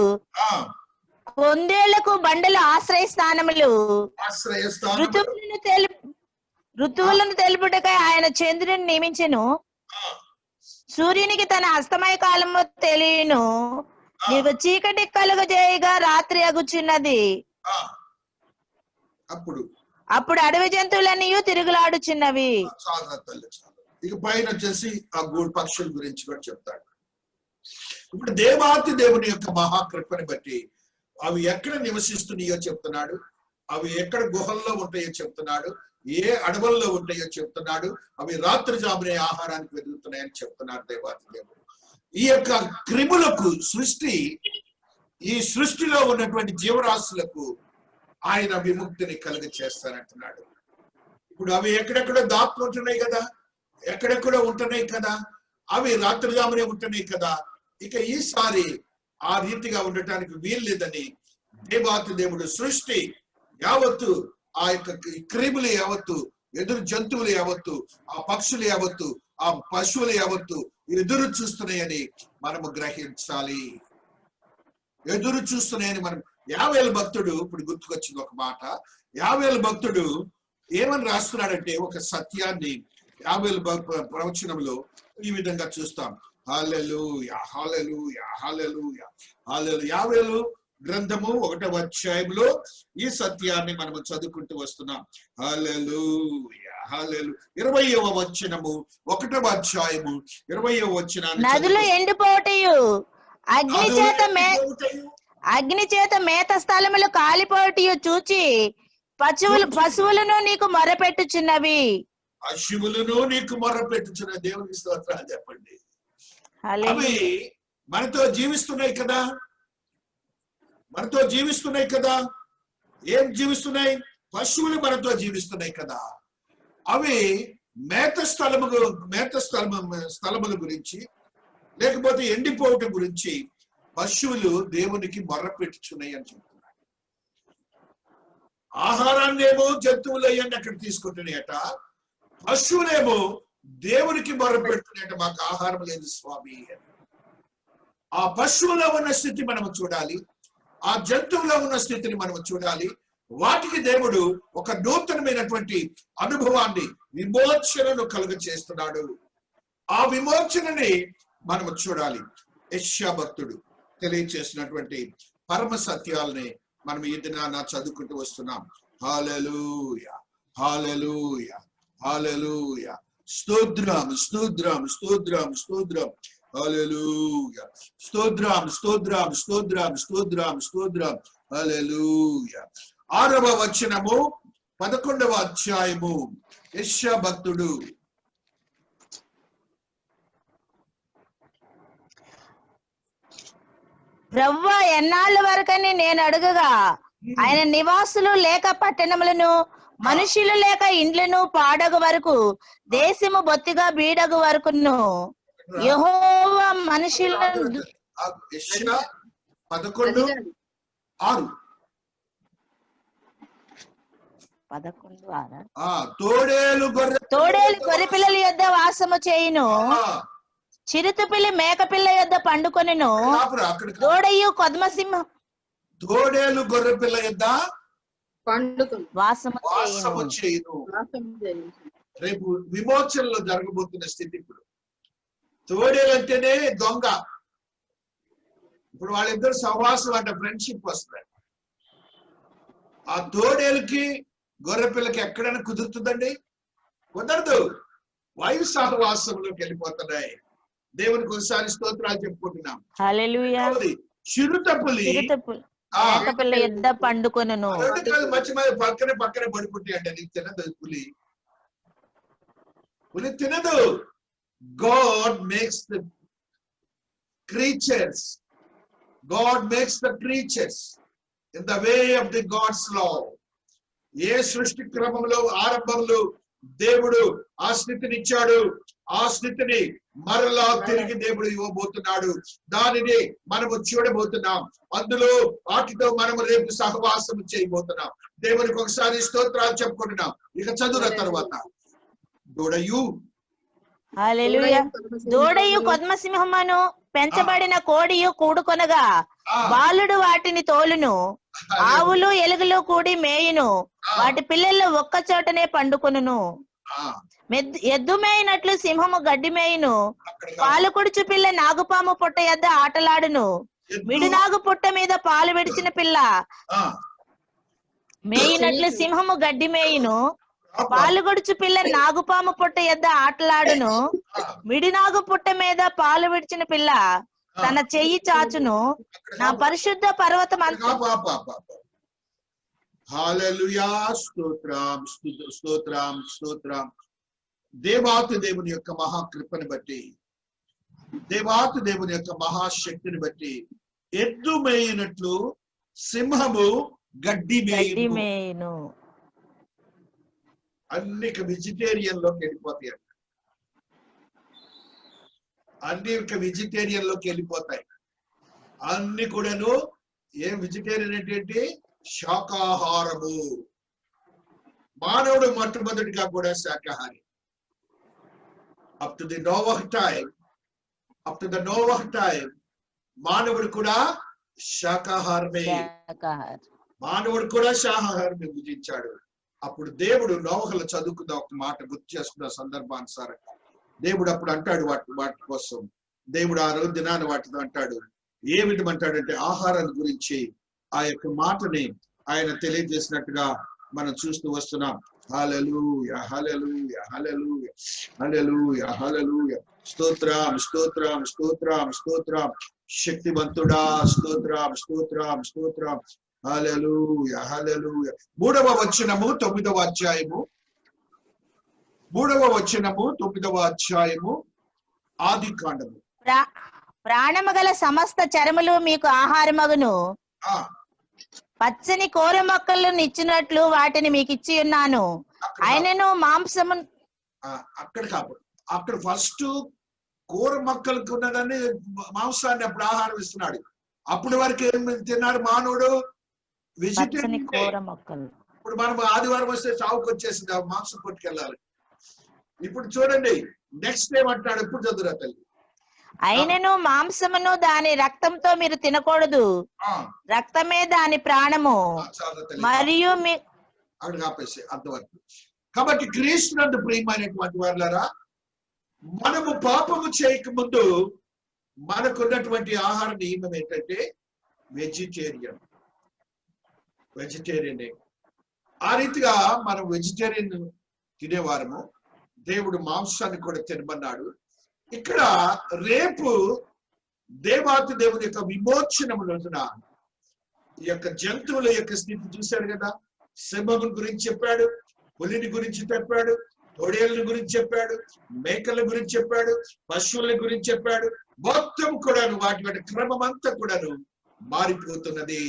కొందేళ్లకు బండలు ఆశ్రయస్థానములు, ఋతువులను తెలుపుటకై ఆయన చంద్రుని నియమించెను. సూర్యునికి తన అస్తమయ కాలము తెలియను, నీకు చీకటి కలుగ చేయగా రాత్రి అగుచున్నది. అప్పుడు అడవి జంతువులన్నీ తిరుగులాడుచున్నవి. ఇక పైన వచ్చేసి ఆ గూడు పక్షుల గురించి కూడా చెప్తాడు. ఇప్పుడు దేవాతి దేవుని యొక్క మహాకృపని బట్టి అవి ఎక్కడ నివసిస్తున్నాయో చెప్తున్నాడు, అవి ఎక్కడ గుహల్లో ఉంటాయో చెప్తున్నాడు, ఏ అడవుల్లో ఉంటాయో చెప్తున్నాడు, అవి రాత్రి జామునే ఆహారానికి వెతుకుతున్నాయని చెప్తున్నారు దేవాతి దేవుడు. ఈ యొక్క క్రిములకు ఈ సృష్టిలో ఉన్నటువంటి జీవరాశులకు ఆయన విముక్తిని కలుగ చేస్తానంటున్నాడు. ఇప్పుడు అవి ఎక్కడెక్కడో దాక్కుంటున్నాయి కదా, ఎక్కడెక్కడో ఉంటున్నాయి కదా, అవి రాత్రి జామునే ఉంటున్నాయి కదా. ఇక ఈసారి ఆ రీతిగా ఉండటానికి వీల్లేదని దేవాతి దేవుడు సృష్టి యావత్తు, ఆ యొక్క క్రిములు యావత్తు, ఎదురు జంతువులు యావత్తు, ఆ పక్షులు యావత్తు, ఆ పశువులు యావత్తు ఎదురు చూస్తున్నాయని మనము గ్రహించాలి. ఎదురు చూస్తున్నాయని మనం. యావేలు భక్తుడు, ఇప్పుడు గుర్తుకొచ్చింది ఒక మాట, యావేలు భక్తుడు ఏమని రాస్తున్నాడంటే ఒక సత్యాన్ని యావేలు ప్రవచనంలో ఈ విధంగా చూస్తాం. హల్లెలూయా, హల్లెలూయా, హల్లెలూయా, హల్లెలూయా. యావేలు గ్రంథము 1వ అధ్యాయంలో ఈ సత్యాన్ని మనము చదువుకుంటూ వస్తున్నాం. హల్లెలూయా హల్లెలూయా. 20వ వచనము 1వ అధ్యాయము 20వ వచనాన్ని నదులు ఎండిపోవటయు అగ్ని చేత మేత స్థలములు కాలిపోవటయు చూచి పశువులను నీకు మొరపెట్టుచున్నవి. పశువులను నీకు మొరపెట్టుచున్న దేవునికి స్తోత్రాలు చెప్పండి. అవి మనతో జీవిస్తున్నాయి కదా, మనతో జీవిస్తున్నాయి కదా. ఏం జీవిస్తున్నాయి? పశువులు మనతో జీవిస్తున్నాయి కదా. అవి మేత స్థలముల గురించి లేకపోతే ఎండిపోవటం గురించి పశువులు దేవునికి మొర్రపెట్టుచున్నాయి అని చెప్తున్నాయి. ఆహారాన్ని ఏమో జంతువులు అయ్యండి అక్కడ తీసుకుంటున్నాయట, పశువులేమో దేవునికి మొర్రపెడుతున్నాయట, మాకు ఆహారం లేదు స్వామి. ఆ పశువులో ఉన్న స్థితి మనం చూడాలి, ఆ జంతువులో ఉన్న స్థితిని మనం చూడాలి. వాటికి దేవుడు ఒక నూతనమైనటువంటి అనుభవాన్ని, విమోచనను కలుగ చేస్తున్నాడు. ఆ విమోచనని మనము చూడాలి. యెషయా భక్తుడు తెలియచేసినటువంటి పరమ సత్యాలని మనం ఈ దినాన చదువుకుంటూ వస్తున్నాం. హల్లెలూయా హల్లెలూయా హల్లెలూయా. స్తోత్రం స్తోత్రం స్తోత్రం స్తోత్రం. హల్లెలూయా. స్తోత్రం స్తోత్రం స్తోత్రం స్తోత్రం స్తోత్రం. హల్లెలూయా. 6వ వచనము 11వ అధ్యాయము. యెషయా భక్తుడు ప్రభువా ఎన్నాళ్ళ వరకని నేను అడుగగా ఆయన నివాసులు లేక పట్టణములను, మనుషులు లేక ఇండ్లను పాడగు వరకు, దేశము బొత్తిగా బీడగు వరకును యెహోవా మనుషులను. యెషయా 11:6. తోడేలు గొర్రె పిల్లల యొద్ద వాసము చేయును, చిరుతపిల్లి మేకపిల్ల యొద్ద పండుకొనెను, దూడయు కొదమసింహం. తోడేలు గొర్రె పిల్ల యొద్ద వాసము చేయును. రేపు విమోచనలో జరగబోతున్న స్థితి. ఇప్పుడు తోడేలు అంటేనే దొంగ. ఇప్పుడు వాళ్ళిద్దరు సహవాసం అంటే ఫ్రెండ్షిప్ వస్తుంది. ఆ తోడేలుకి గొర్రె పిల్లకి ఎక్కడైనా కుదురుతుందండి? కుదరదు. వాయు సహవాసంలోకి వెళ్ళిపోతున్నాయి. దేవునికి ఒకసారి స్తోత్రాలు చెప్పుకుంటున్నాం. హల్లెలూయా. చిరుతపులి మేకపిల్ల యొద్ద పండుకొనెను. మంచి పక్కనే పడుకుంటే అంటే నీకు తినదు పులి. పులి తినదు. God makes the creatures in the way of the God's law. ఏ సృష్టి క్రమంలో ఆరంభంలో దేవుడు ఆ స్థితిని ఇచ్చాడు, ఆ స్థితిని మరలా తిరిగి దేవుడు ఇవ్వబోతున్నాడు. దానిని మనము చూడబోతున్నాం. అందులో వాటితో మనము రేపు సహవాసం చేయబోతున్నాం. దేవునికి ఒకసారి స్తోత్రాలు చెప్పుకుంటున్నాం. ఇక చదువుల తర్వాత దూడయు హల్లెలూయా. దూడయు కొదమసింహమును పెంచబడిన కోడియు కూడుకొనగా బాలుడు వాటిని తోలును, ఆవులు ఎలుగులు కూడి మేయును, వాటి పిల్లలు ఒక్క చోటనే పండుకొనును. ఎద్దు మేయినట్లు సింహము గడ్డి మేయును, పాలుకుడుచు పిల్ల నాగుపాము పుట్ట యొద్ద ఆటలాడును, మిడునాగు పుట్ట మీద పాలు విడిచిన పిల్ల మేయినట్లు సింహము గడ్డి మేయును, పాలుగొడుచు పిల్ల నాగుపాము పుట్ట యొద్ద ఆటలాడును, మిడినాగు పుట్ట మీద పాలు విడిచిన పిల్ల తన చెయ్యి చాచును, నా పరిశుద్ధ పర్వతం అంతా. హల్లెలూయా. స్తోత్రం స్తోత్రం స్తోత్రం. దేవాతి దేవుని యొక్క మహాకృపని బట్టి, దేవాతి దేవుని యొక్క మహాశక్తిని బట్టి ఎద్దు మేయినట్లు సింహము గడ్డి మేయును. అన్ని వెజిటేరియన్ లోకి వెళ్ళిపోతాయి. అన్ని కూడాను. ఏం వెజిటేరియన్ ఏంటి? శాకాహారము. మానవుడు మొట్టమొదటిగా కూడా శాకాహారి. అప్ టు ది నోవహ్ టైం మానవుడు కూడా శాకాహారమే. మానవుడు కూడా శాకాహారమే భుజించాడు. అప్పుడు దేవుడు నోవహుల చదువుకున్న ఒక మాట గుర్తు చేసుకున్న సందర్భానుసారంగా దేవుడు అప్పుడు అంటాడు వాటి కోసం. దేవుడు ఆ రోజు దినాన్ని వాటితో అంటాడు. ఏమిటంటాడంటే ఆహారాన్ని గురించి ఆ యొక్క మాటని ఆయన తెలియజేసినట్టుగా మనం చూస్తూ వస్తున్నాం. హల్లెలూయా హల్లెలూయా హల్లెలూయా హల్లెలూయా హల్లెలూయా. స్తోత్రం స్తోత్రం స్తోత్రం స్తోత్రం. శక్తివంతుడా స్తోత్రం స్తోత్రం స్తోత్రం. హల్లెలూయా హల్లెలూయా. 3వ వచనము 9వ అధ్యాయము. 3వ వచనము 9వ అధ్యాయము ఆదికాండము. ప్రాణము గల సమస్త చరములు మీకు ఆహారమగును. పచ్చని కూర మొక్కలు నిచ్చినట్లు వాటిని మీకు ఇచ్చి ఉన్నాను. ఆయనను మాంసము అక్కడ కాదు, అక్కడ ఫస్ట్ కూర మొక్కలకు ఉన్నదని మాంసాన్ని అప్పుడు ఆహారం ఇస్తున్నాడు. అప్పుడు వరకు ఏం తిన్నారు మానవుడు? పచ్చని కూర మొక్కలు. ఇప్పుడు మనం ఆదివారం వస్తే చావుకు వచ్చేసింది, ఆ మాంసం పట్టుకెళ్ళాలి. ఇప్పుడు చూడండి నెక్స్ట్ ఏమంటాడు, ఇప్పుడు చదువురా తల్లి. అయినను మాంసమును దాని రక్తంతో మీరు తినకూడదు, రక్తమే దాని ప్రాణము. మరియు అక్కడ ఆపేసి అంతవరకు. కాబట్టి క్రీస్తునందు ప్రియమైనటువంటి వారులారా, మనము పాపము చేయక ముందు మనకున్నటువంటి ఆహార నియమం ఏంటంటే వెజిటేరియన్. ఆ రీతిగా మనం వెజిటేరియన్ తినేవారము. దేవుడు మాంసాన్ని కూడా తినమన్నాడు. ఇక్కడ రేపు దేవాతి దేవుని యొక్క విమోచనము రోజున ఈ యొక్క జంతువుల యొక్క స్థితి చూశాడు కదా. సింహం గురించి చెప్పాడు, పులిని గురించి చెప్పాడు, తోడేళ్ళ గురించి చెప్పాడు, మేకల గురించి చెప్పాడు, పశువుల గురించి చెప్పాడు. మొత్తం కూడాను వాటి వాటి క్రమం అంతా కూడాను మారిపోతున్నది.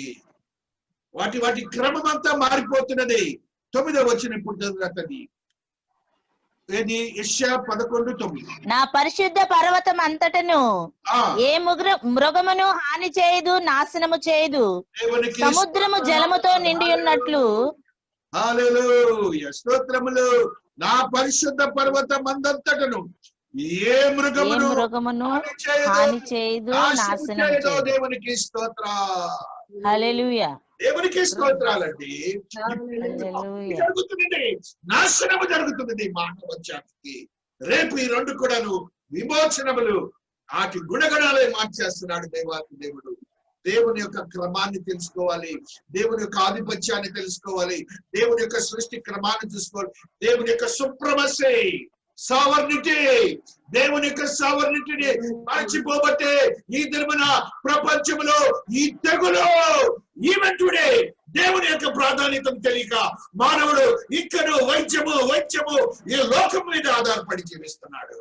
వాటి క్రమం అంతా మారిపోతున్నది. 9వ వచనం ఇప్పుడు చదువుతుంది. ఏది? యెషయా 11:9. నా పరిశుద్ధ పర్వతం అంతటను ఏ మృగమును హాని చేయదు, నాశనము చేయదు. సముద్రము జలముతో నిండి ఉన్నట్లు. హల్లెలూయా, స్తోత్రములు. నా పరిశుద్ధ పర్వతం అంతటను ఏ మృగమును హాని చేయదు, నాశనము చేయదు. దేవునికి స్తోత్రం. హల్లెలూయా, దేవునికి స్తోత్రాలండి. జరుగుతున్నది నాశనము, జరుగుతున్నది మానవ జాతికి. రేపు ఈ రెండు కూడాను విమోచనములు, వాటి గుణగణాలే మార్చేస్తున్నాడు దేవాతి దేవుడు. దేవుని యొక్క క్రమాన్ని తెలుసుకోవాలి, దేవుని యొక్క ఆధిపత్యాన్ని తెలుసుకోవాలి, దేవుని యొక్క సృష్టి క్రమాన్ని చూసుకోవాలి, దేవుని యొక్క సుప్రమసీ సావర్నిటీ, దేవుని యొక్క సావర్నిటీని మర్చిపోబట్టే ఈ దినమున ప్రపంచంలో ఈ తెగులు, ఈవెన్ టుడే దేవుని యొక్క ప్రాధాన్యతను తెలియక మానవుడు ఇక్కడు వైద్యము ఈ లోకం మీద ఆధారపడి జీవిస్తున్నాడు.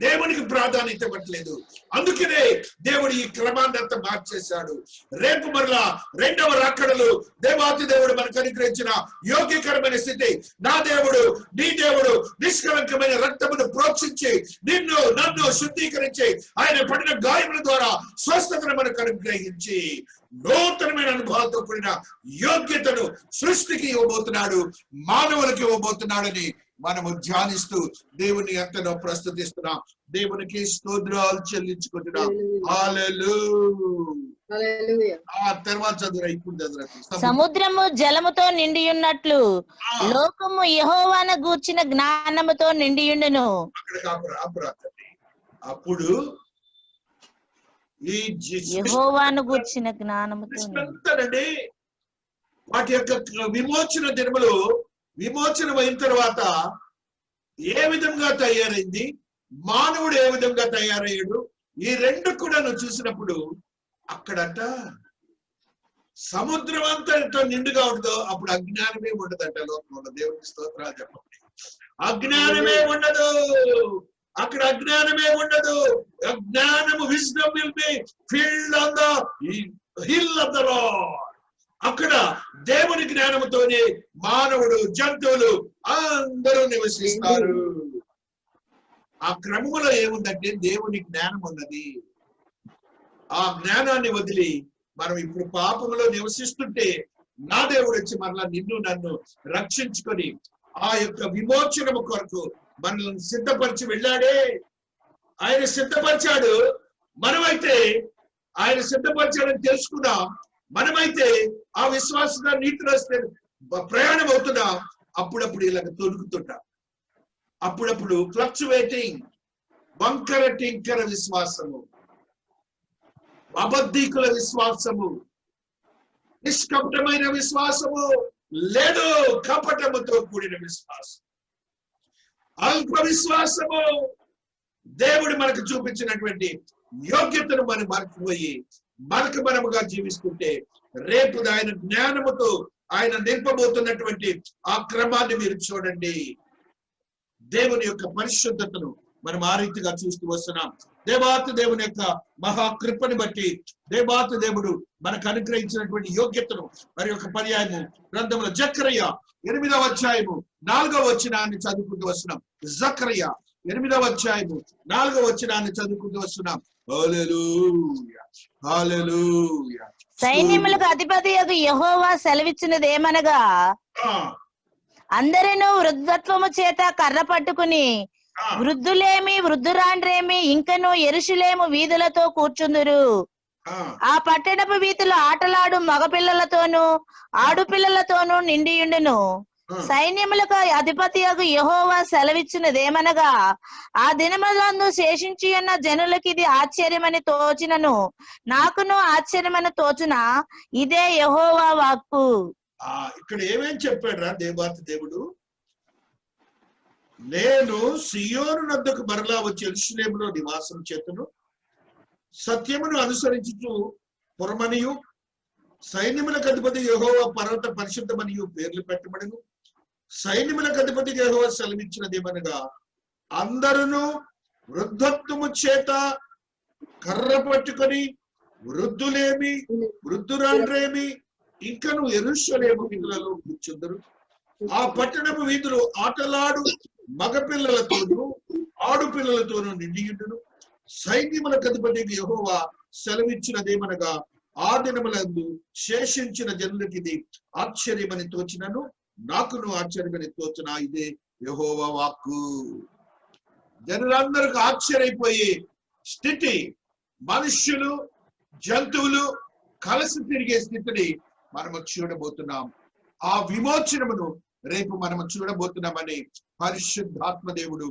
దేవునికి ప్రాధాన్యత ఇవ్వట్లేదు. అందుకనే దేవుడు ఈ క్రమాన్ని అంతా మార్చేశాడు. రేపు మరలా 2వ రాకడలు దేవాతి దేవుడు మనకు అనుగ్రహించిన యోగ్యకరమైన స్థితి. నా దేవుడు, నీ దేవుడు నిష్కలంకమైన రక్తమును ప్రోక్షించి నన్ను శుద్ధీకరించి ఆయన పడిన గాయముల ద్వారా స్వస్థతను మనకు అనుగ్రహించి నూతనమైన అనుభవాలతో కూడిన యోగ్యతను సృష్టికి ఇవ్వబోతున్నాడు, మానవులకి ఇవ్వబోతున్నాడని మనము ధ్యానిస్తూ దేవుని ఎంతనో ప్రస్తుతిస్తున్నాం. దేవునికి స్తోత్రాలు చెల్లించుకుంటున్నాం. హల్లెలూయా. ఆ తర్వాత చదువురా, ఇప్పుడు చదువురా. సముద్రము జలముతో నిండి ఉన్నట్లు లోకము యెహోవాను గూర్చిన జ్ఞానముతో నిండియుండును. అప్పుడు ఈ యెహోవాను గూర్చిన జ్ఞానముతో వాటి యొక్క విమోచన దినములు విమోచనం అయిన తర్వాత ఏ విధంగా తయారైంది, మానవుడు ఏ విధంగా తయారయ్యాడు, ఈ రెండు కూడా నువ్వు చూసినప్పుడు అక్కడంట సముద్రం అంతా నిండుగా ఉండదు. అప్పుడు అజ్ఞానమే ఉండదంట లోకంలో. దేవునికి స్తోత్రాలు చెప్పండి. అజ్ఞానమే ఉండదు అక్కడ, అజ్ఞానమే ఉండదు. అజ్ఞానము, wisdom will be filled on the hill of the lord. అక్కడ దేవుని జ్ఞానముతోనే మానవుడు, జంతువులు అందరూ నివసిస్తారు. ఆ క్రమములో ఏముందంటే దేవుని జ్ఞానం ఉన్నది. ఆ జ్ఞానాన్ని వదిలి మనం ఇప్పుడు పాపములో నివసిస్తుంటే నా దేవుడు వచ్చి మరలా నిన్ను నన్ను రక్షించుకొని ఆ యొక్క విమోచనము కొరకు మనల్ని సిద్ధపరిచి వెళ్ళాడే. ఆయన సిద్ధపరిచాడు. మనమైతే ఆయన సిద్ధపరిచాడని తెలుసుకున్నాం. మనమైతే ఆ విశ్వాసంగా నీతిలో ప్రయాణం అవుతున్నాం. అప్పుడప్పుడు ఇలాగ తొలుగుతుంటాం. అప్పుడప్పుడు ఫ్లక్చువేటింగ్, వంకర టింకర విశ్వాసము, అబద్ధీకుల విశ్వాసము, నిష్కపటమైన విశ్వాసము లేదు, కపటముతో కూడిన విశ్వాసం, అల్ప విశ్వాసము. దేవుడు మనకు చూపించినటువంటి యోగ్యతను మనం మర్చిపోయి మనకు మనముగా జీవిస్తుంటే రేపు ఆయన జ్ఞానముతో ఆయన నింపబోతున్నటువంటి ఆ క్రమాన్ని మీరు చూడండి. దేవుని యొక్క పరిశుద్ధతను మనం ఆ రీతిగా చూస్తూ వస్తున్నాం. దేవాతి దేవుని యొక్క మహాకృపని బట్టి దేవాతి దేవుడు మనకు అనుగ్రహించినటువంటి యోగ్యతను మరి ఒక పర్యాయము గ్రంథంలో జకరియా 8వ అధ్యాయము 4వ వచనాన్ని చదువుకుంటూ వస్తున్నాం. జకరియా 8వ అధ్యాయము 4వ వచనాన్ని చదువుకుంటూ వస్తున్నాం. హల్లెలూయా, హల్లెలూయా. సైన్యములకు అధిపతి యెహోవా సెలవిచ్చినది ఏమనగా, అందరినూ వృద్ధత్వము చేత కర్ర పట్టుకుని వృద్ధులేమి వృద్ధురాండ్రేమి ఇంకను యెరూషలేము వీధులతో కూర్చుందురు. ఆ పట్టణపు వీధులు ఆటలాడు మగపిల్లలతోనూ ఆడుపిల్లలతోనూ నిండియుండును. సైన్యములకు అధిపతి యెహోవా సెలవిచ్చినదేమనగా, ఆ దినములందు శేషించి ఉన్న జనులకి ఇది ఆశ్చర్యమని తోచినను నాకును ఆశ్చర్యమని తోచున ఇదే యెహోవా వాక్కు. ఇక్కడ ఏమేం చెప్పాడు రా దేవాతి దేవుడు? నేను సియోను నద్దకు మరలా వచ్చి యెరూషలేములో నివాసం చేతును, సత్యమును అనుసరించుచు పురమనియు సైన్యములకు అధిపతి యెహోవా పర్వత పరిశుద్ధమనియు పేర్లు పెట్టబడును. సైన్యములకు అధిపతి యెహోవా సెలవిచ్చినదేమనగా, అందరును వృద్ధత్వము చేత కర్ర పట్టుకొని వృద్ధులేమి వృద్ధురాండ్రేమి ఇంకను యెరూషలేము వీధులలో కూర్చుందరు. ఆ పట్టణపు వీధులు ఆటలాడు మగపిల్లలతోనూ ఆడుపిల్లలతోనూ నిండియుండును. సైన్యములకు అధిపతి యెహోవా సెలవిచ్చినదేమనగా, ఆ దినములందు శేషించిన జనులకి ఇది ఆశ్చర్యమని తోచినను నాకును ఆశ్చర్యమని తోచిన ఇదే యెహోవా వాక్కు. జనులందరికీ ఆశ్చర్యపోయే స్థితి, మనుష్యులు జంతువులు కలిసి తిరిగే స్థితిని మనము చూడబోతున్నాం. ఆ విమోచనమును రేపు మనము చూడబోతున్నామని పరిశుద్ధాత్మ దేవుడు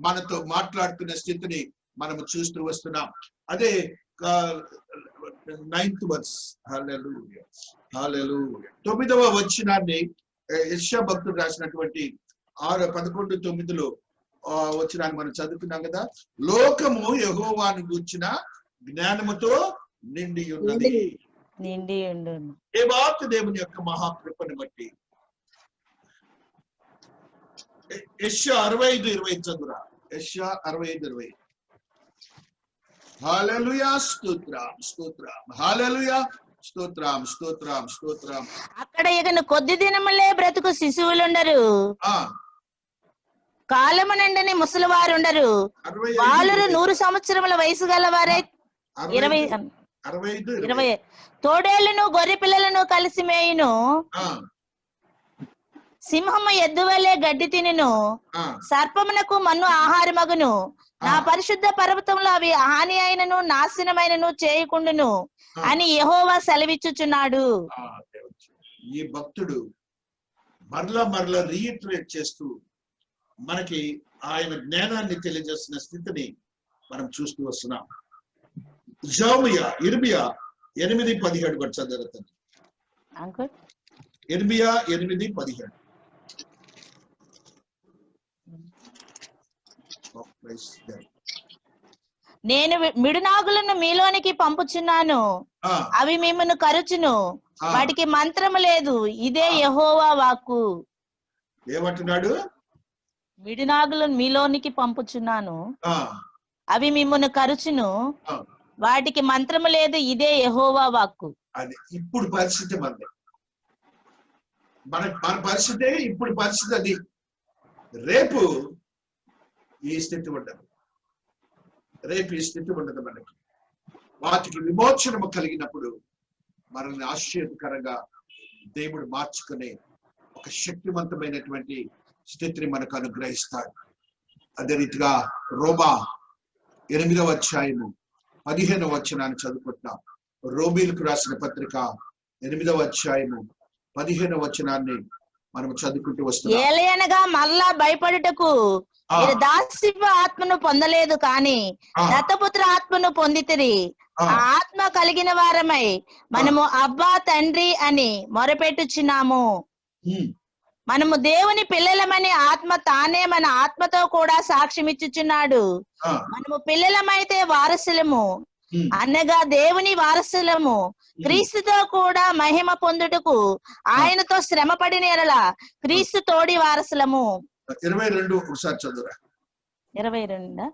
మనతో మాట్లాడుతున్న స్థితిని మనము చూస్తూ వస్తున్నాం. అదే 9th verse. హల్లెలూయా, హల్లెలూయా. 9వ వచనాన్ని యెషయా భక్తుడు రాసినటువంటి 6:11-9 వచనాన్ని మనం చదువుకున్నాం కదా. లోకము యెహోవాను గూర్చిన జ్ఞానముతో నిండి ఉన్నది. దేవాతి దేవుని యొక్క మహాకృపను బట్టి యెషయా 65:20 చదువురా. యెషయా 65:20. హల్లెలూయా, స్తోత్రం స్తోత్రం, హల్లెలూయా, స్తోత్రం స్తోత్రం స్తోత్రం. అక్కడ ఇకను కొద్ది దినములే బ్రతుకు శిశువులుండరు, కాలము నిండని ముసలివారుండరు, బాలురు 100 సంవత్సరముల వయసు గలవారై 20 తోడేళ్లను గొర్రె పిల్లలను కలిసి మేయును, సింహము ఎద్దు వలె గడ్డి తినును, సర్పమునకు మన్ను ఆహారమగును. నా పరిశుద్ధ పర్వతంలో అవి హాని అయినను నాశనమైనను చేయకుండును అని యెహోవా సెలవిచ్చుచున్నాడు. ఈ భక్తుడు మరలా రీఇటరేట్ చేస్తూ మనకి ఆయన జ్ఞానాన్ని తెలియజేస్తున్న స్థితిని మనం చూస్తూ వస్తున్నాం. ఇర్మియా 8:17 కూడా చదువుతుంది. ఇర్మియా 8:17. నేను మిడునాగులను మీలోనికి పంపుచున్నాను, అవి మిమ్మల్ని కరుచును, వాటికి మంత్రము లేదు, ఇదే యెహోవా వాక్కు. ఏమంటున్నాడు? మిడునాగులను మీలోనికి పంపుచున్నాను, అవి మిమ్మల్ని కరుచును, వాటికి మంత్రము లేదు, ఇదే యెహోవా వాక్కు. అది ఇప్పుడు పరిస్థితి మనది. మన పరిస్థితి ఇప్పుడు పరిస్థితి అది. రేపు ఈ స్థితి ఉండదు, రేపు ఈ స్థితి ఉండదు మనకి. వాటికి విమోచనము కలిగినప్పుడు మనల్ని ఆశ్చర్యకరంగా దేవుడు మార్చుకునే ఒక శక్తివంతమైనటువంటి స్థితిని మనకు అనుగ్రహిస్తాడు. అదే రీతిగా రోమా 8వ అధ్యాయము 15వ వచనాన్ని చదువుకుంటున్నాం. రోమీలకు రాసిన పత్రిక 8వ అధ్యాయము 15వ వచనాన్ని మనం చదువుకుంటూ వస్తున్నాం. ఏలయనగా మరలా భయపడుటకు మీరు దాస్యపు ఆత్మను పొందలేదు కానీ ఆ. దత్తపుత్ర ఆత్మను పొందితిరి. ఆ. ఆ ఆత్మ కలిగిన వారమై మనము అబ్బా తండ్రి అని మొరపెట్టుచున్నాము. ఉమ్, మనము దేవుని పిల్లలమని ఆత్మ తానే మన ఆత్మతో కూడా సాక్ష్యమిచ్చుచున్నాడు. ఆ, మనము పిల్లలమైతే వారసులము, ఉమ్, అనగా దేవుని వారసులము. క్రీస్తుతో కూడా మహిమ పొందుటకు ఆయనతో శ్రమ పడిన ఎడల క్రీస్తు తోడి వారసులము. 22 ఒకసారి చదువురా. 22.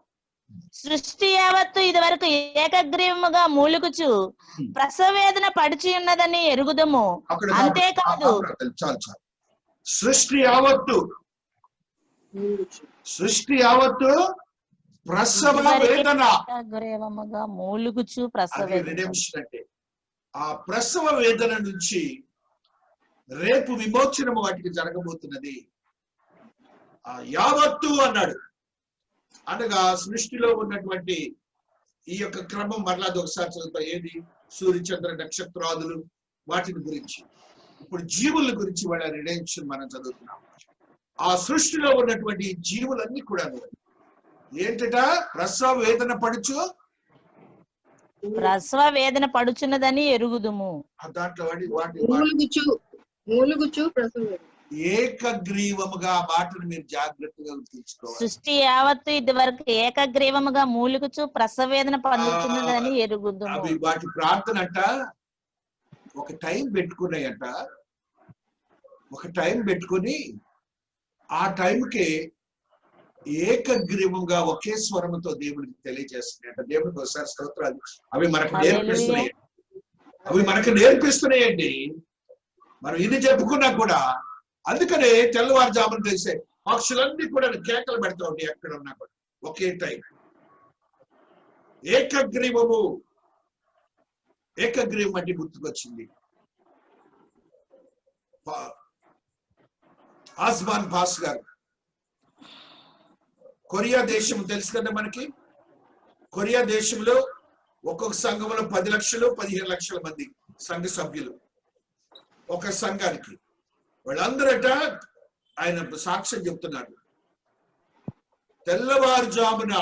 సృష్టి యావత్తు ఇది వరకు ఏకగ్రీవముగా మూలుగుచు ప్రసవేదన పడిచి ఉన్నదని ఎరుగుదము. అక్కడ అంతేకాదు చాలు చాలు. సృష్టి యావత్తు ప్రసవ వేదన. ఏకగ్రీవముగా మూలుగుచు అది ప్రసవేదన. రిడెంప్షన్ అంటే ఆ ప్రసవ వేదన నుంచి రేపు విమోచనము వాటికి జరగబోతున్నది. ఆ యావత్తు అన్నాడు అనగా సృష్టిలో ఉన్నటువంటి ఈ యొక్క క్రమం మరలా ఒకసారి చదువుతా. ఏది? సూర్య చంద్ర నక్షత్రాదులు వాటిని గురించి. ఇప్పుడు జీవుల గురించి వాళ్ళ రిడెంప్షన్ మనం చదువుతున్నాం. ఆ సృష్టిలో ఉన్నటువంటి జీవులన్నీ కూడా ఏంటట? ప్రసవ వేదన పడుచు ప్రసవ వేదన పడుచున్నదని ఎరుగుదుము. దాంట్లో వాటి మూలుగుచు ప్రసవ ఏకగ్రీవముగా ఆ మాటను మీరు జాగ్రత్తగా గుర్తుంచుకోవాలి. సృష్టి యావత్తు ఇది వరకు ఏకగ్రీవముగా మూలుగుచు ప్రసవేదన పొందుతున్నదని ఎరుగుదుము. అవి వాటి ప్రార్థన అంట ఒక టైం పెట్టుకున్నాయంట. ఒక టైం పెట్టుకుని ఆ టైంకి ఏకగ్రీవంగా ఒకే స్వరముతో దేవుడికి తెలియజేస్తున్నాయంట. దేవుడికి ఒకసారి స్తోత్రాలు. అవి మనకు నేర్పిస్తున్నాయండి. మనం ఇది చెప్పుకున్నా కూడా. అందుకనే తెల్లవారుజామున తెలిసే పక్షులన్నీ కూడా కేకలు పెడతా ఉంటాయి ఎక్కడ ఉన్నా కూడా ఒకే టైం. ఏకగ్రీవం అంటే గుర్తుకొచ్చింది. ఆస్మాన్ బాస్ గారు కొరియా దేశం తెలుసు కదా మనకి. కొరియా దేశంలో ఒక్కొక్క సంఘంలో 10 లక్షలు 15 లక్షల మంది సంఘ సభ్యులు ఒక సంఘానికి. వాళ్ళందరట ఆయన సాక్ష్యం చెప్తున్నారు. తెల్లవారుజామున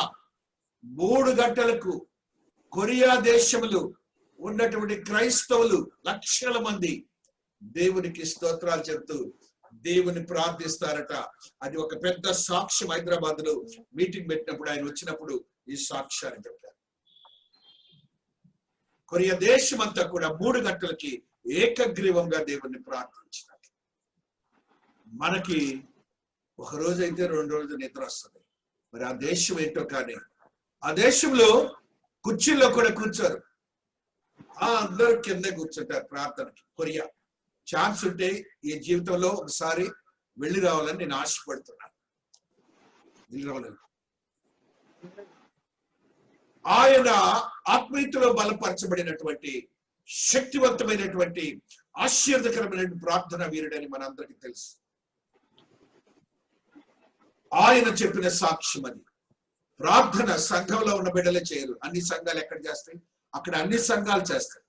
3 గంటలకు కొరియా దేశంలో ఉన్నటువంటి క్రైస్తవులు లక్షల మంది దేవునికి స్తోత్రాలు చెప్తూ దేవుని ప్రార్థిస్తారట. అది ఒక పెద్ద సాక్ష్యం. హైదరాబాద్ లో మీటింగ్ పెట్టినప్పుడు ఆయన వచ్చినప్పుడు ఈ సాక్ష్యాన్ని చెప్పారు. కొరియా దేశం అంతా కూడా 3 గంటలకి ఏకగ్రీవంగా దేవుణ్ణి ప్రార్థించినట్లు. మనకి ఒక రోజు అయితే 2 రోజులు నిద్ర వస్తుంది. మరి ఆ దేశం ఏంటో కానీ ఆ దేశంలో కుర్చీల్లో కూడా కూర్చోరు. అందరూ కిందే కూర్చుంటారు ప్రార్థనకి. కొరియా ఛాన్స్ ఉంటే ఈ జీవితంలో ఒకసారి వెళ్ళి రావాలని నేను ఆశపడుతున్నాను. వెళ్ళి రావాలని. ఆయన ఆత్మీయతలో బలపరచబడినటువంటి శక్తివంతమైనటువంటి ఆశీర్వదకరమైన ప్రార్థన వీరుడని మనందరికీ తెలుసు. ఆయన చెప్పిన సాక్ష్యం అది. ప్రార్థన సంఘంలో ఉన్న బిడ్డలే చేయరు. అన్ని సంఘాలు ఎక్కడ చేస్తాయి? అక్కడ అన్ని సంఘాలు చేస్తాయి.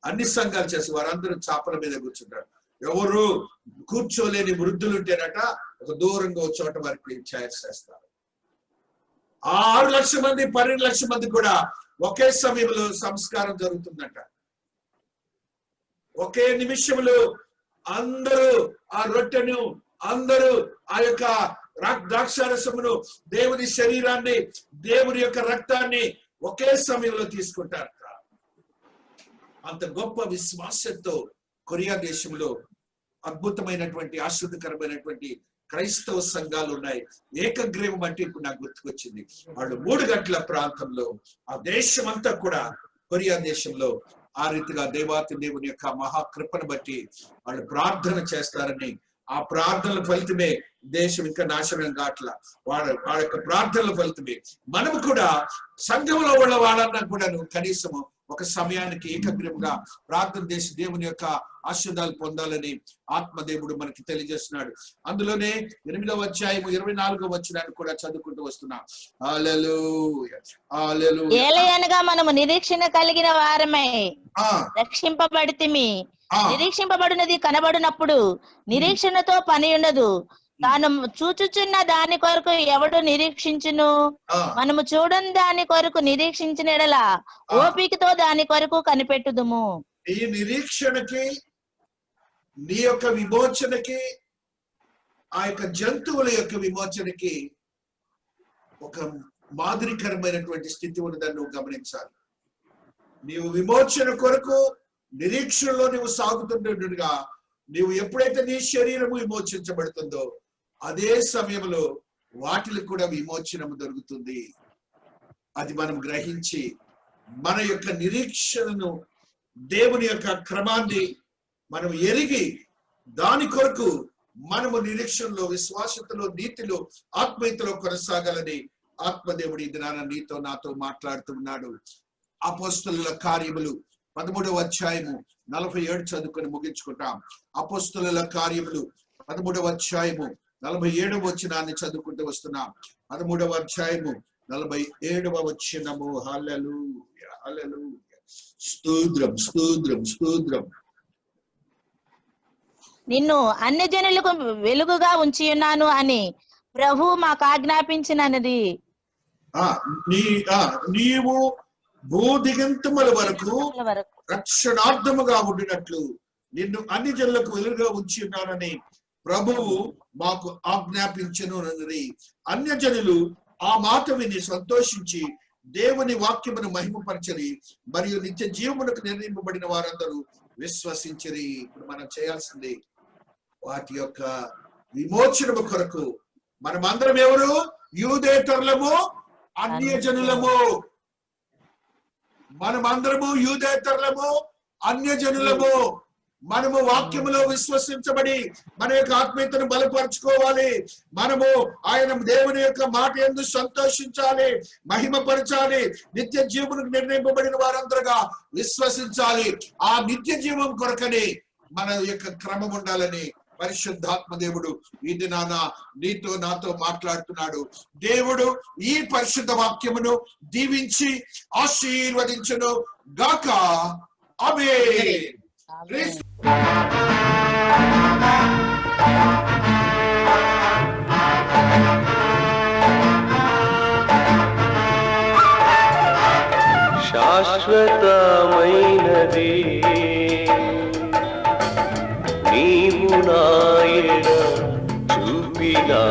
అన్ని సంఘాలు చేసి వారందరూ చాపల మీద కూర్చుంటారు. ఎవరు కూర్చోలేని వృద్ధులు ఉంటేనట ఒక దూరంగా ఒక చోట వారికి చైర్స్ చేస్తారు. 6 లక్షల మంది 12 లక్షల మంది కూడా ఒకే సమయంలో సంస్కారం జరుగుతుందంట. ఒకే నిమిషంలో అందరూ ఆ రొట్టెను, అందరూ ఆ యొక్క ద్రాక్షారసమును, దేవుని శరీరాన్ని, దేవుని యొక్క రక్తాన్ని ఒకే సమయంలో తీసుకుంటారు. అంత గొప్ప విశ్వాసంతో కొరియా దేశంలో అద్భుతమైనటువంటి ఆశ్చర్యకరమైనటువంటి క్రైస్తవ సంఘాలు ఉన్నాయి. ఏకగ్రీవం అంటే ఇప్పుడు నాకు గుర్తుకొచ్చింది. వాళ్ళు 3 గంటల ప్రాంతంలో ఆ దేశం అంతా కూడా కొరియా దేశంలో ఆ రీతిగా దేవాతి దేవుని యొక్క మహాకృపను బట్టి వాళ్ళు ప్రార్థన చేస్తారని, ఆ ప్రార్థనల ఫలితమే దేశం ఇంకా నాశనం కావట్ల. వాళ్ళ యొక్క ప్రార్థనల ఫలితమే మనము కూడా సంఘంలో ఉన్న వాళ్ళన్నా కూడా కనీసము ఒక సమయానికి ఏకగ్రీవంగా ప్రార్థన చేసి దేవుని యొక్క ఆశీర్వాదాలు పొందాలని ఆత్మదేవుడు మనకి తెలియజేస్తున్నాడు. అందులోనే 8వ అధ్యాయము 24వ వచనాన్ని కూడా చదువుకుంటూ వస్తున్నా. హల్లెలూయా హల్లెలూయా. ఏలయనగా మనము నిరీక్షణ కలిగిన వారమై రక్షింపబడితిమి. నిరీక్షింపబడినది కనబడినప్పుడు నిరీక్షణతో పని ఉండదు. తాను చూచుచున్న దాని కొరకు ఎవడు నిరీక్షించును? ఆ, మనము చూడని దాని కొరకు నిరీక్షించిన ఎడల ఓపికతో దాని కొరకు కనిపెట్టుదుము. ఈ నిరీక్షణకి, నీ యొక్క విమోచనకి, ఆ యొక్క జంతువుల యొక్క విమోచనకి ఒక మాదిరికరమైనటువంటి స్థితి ఉన్నదని నువ్వు గమనించాలి. నీవు విమోచన కొరకు నిరీక్షణలో నువ్వు సాగుతుండగా, నీవు ఎప్పుడైతే నీ శరీరము విమోచించబడుతుందో అదే సమయంలో వాటికి కూడా విమోచనము దొరుకుతుంది. అది మనం గ్రహించి మన యొక్క నిరీక్షణను, దేవుని యొక్క క్రమాన్ని మనం ఎరిగి దాని కొరకు మనము నిరీక్షణలో, విశ్వాసతలో, నీతిలో, ఆత్మీయతలో కొనసాగాలని ఆత్మదేవుడి ఈ దినాన నీతో నాతో మాట్లాడుతున్నాడు. అపోస్తలుల కార్యములు 13వ అధ్యాయము 47 చదువుకొని ముగించుకుంటాం. అపోస్తలుల కార్యములు 13వ అధ్యాయము 47వ వచనాన్ని చదువుకుంటూ వస్తున్నాం. 13వ అధ్యాయము 47వ వచనము. హల్లెలూయా, హల్లెలూయా, స్తోత్రం, స్తోత్రం, స్తోత్రం. నిన్ను అన్యజనులకు వెలుగుగా ఉంచి ఉన్నాను అని ప్రభు మాకు ఆజ్ఞాపించినది. నీవు భూదిగంతముల వరకు రక్షణార్థముగా ఉండినట్లు నిన్ను అన్ని జనులకు వెలుగుగా ఉంచి ఉన్నానని ప్రభువు మాకు ఆజ్ఞాపించెను అన్నది. అన్యజనులు ఆ మాట విని సంతోషించి దేవుని వాక్యమును మహిమపరచరి, మరియు నిత్య జీవమునకు నిర్ణయింపబడిన వారందరూ విశ్వసించరి. ఇప్పుడు మనం చేయాల్సింది వాటి యొక్క విమోచనము కొరకు మనమందరం ఎవరు? యూదేతరులము, అన్యజనులము. మనమందరము యూదేతరులము, అన్యజనులము. మనము వాక్యములో విశ్వసించబడి మన యొక్క ఆత్మీయతను బలపరుచుకోవాలి. మనము ఆయన దేవుని యొక్క మాట యందు సంతోషించాలి, మహిమపరచాలి. నిత్య జీవమునకు నిర్ణయింపబడిన వారందరుగా విశ్వసించాలి. ఆ నిత్య జీవం కొరకని మన యొక్క క్రమం ఉండాలని పరిశుద్ధాత్మ దేవుడు ఈ దినాన నీతో నాతో మాట్లాడుతున్నాడు. దేవుడు ఈ పరిశుద్ధ వాక్యమును దీవించి ఆశీర్వదించును గాక. ఆమేన్. శాశ్వతమైనది నీవు నాయన చూపినా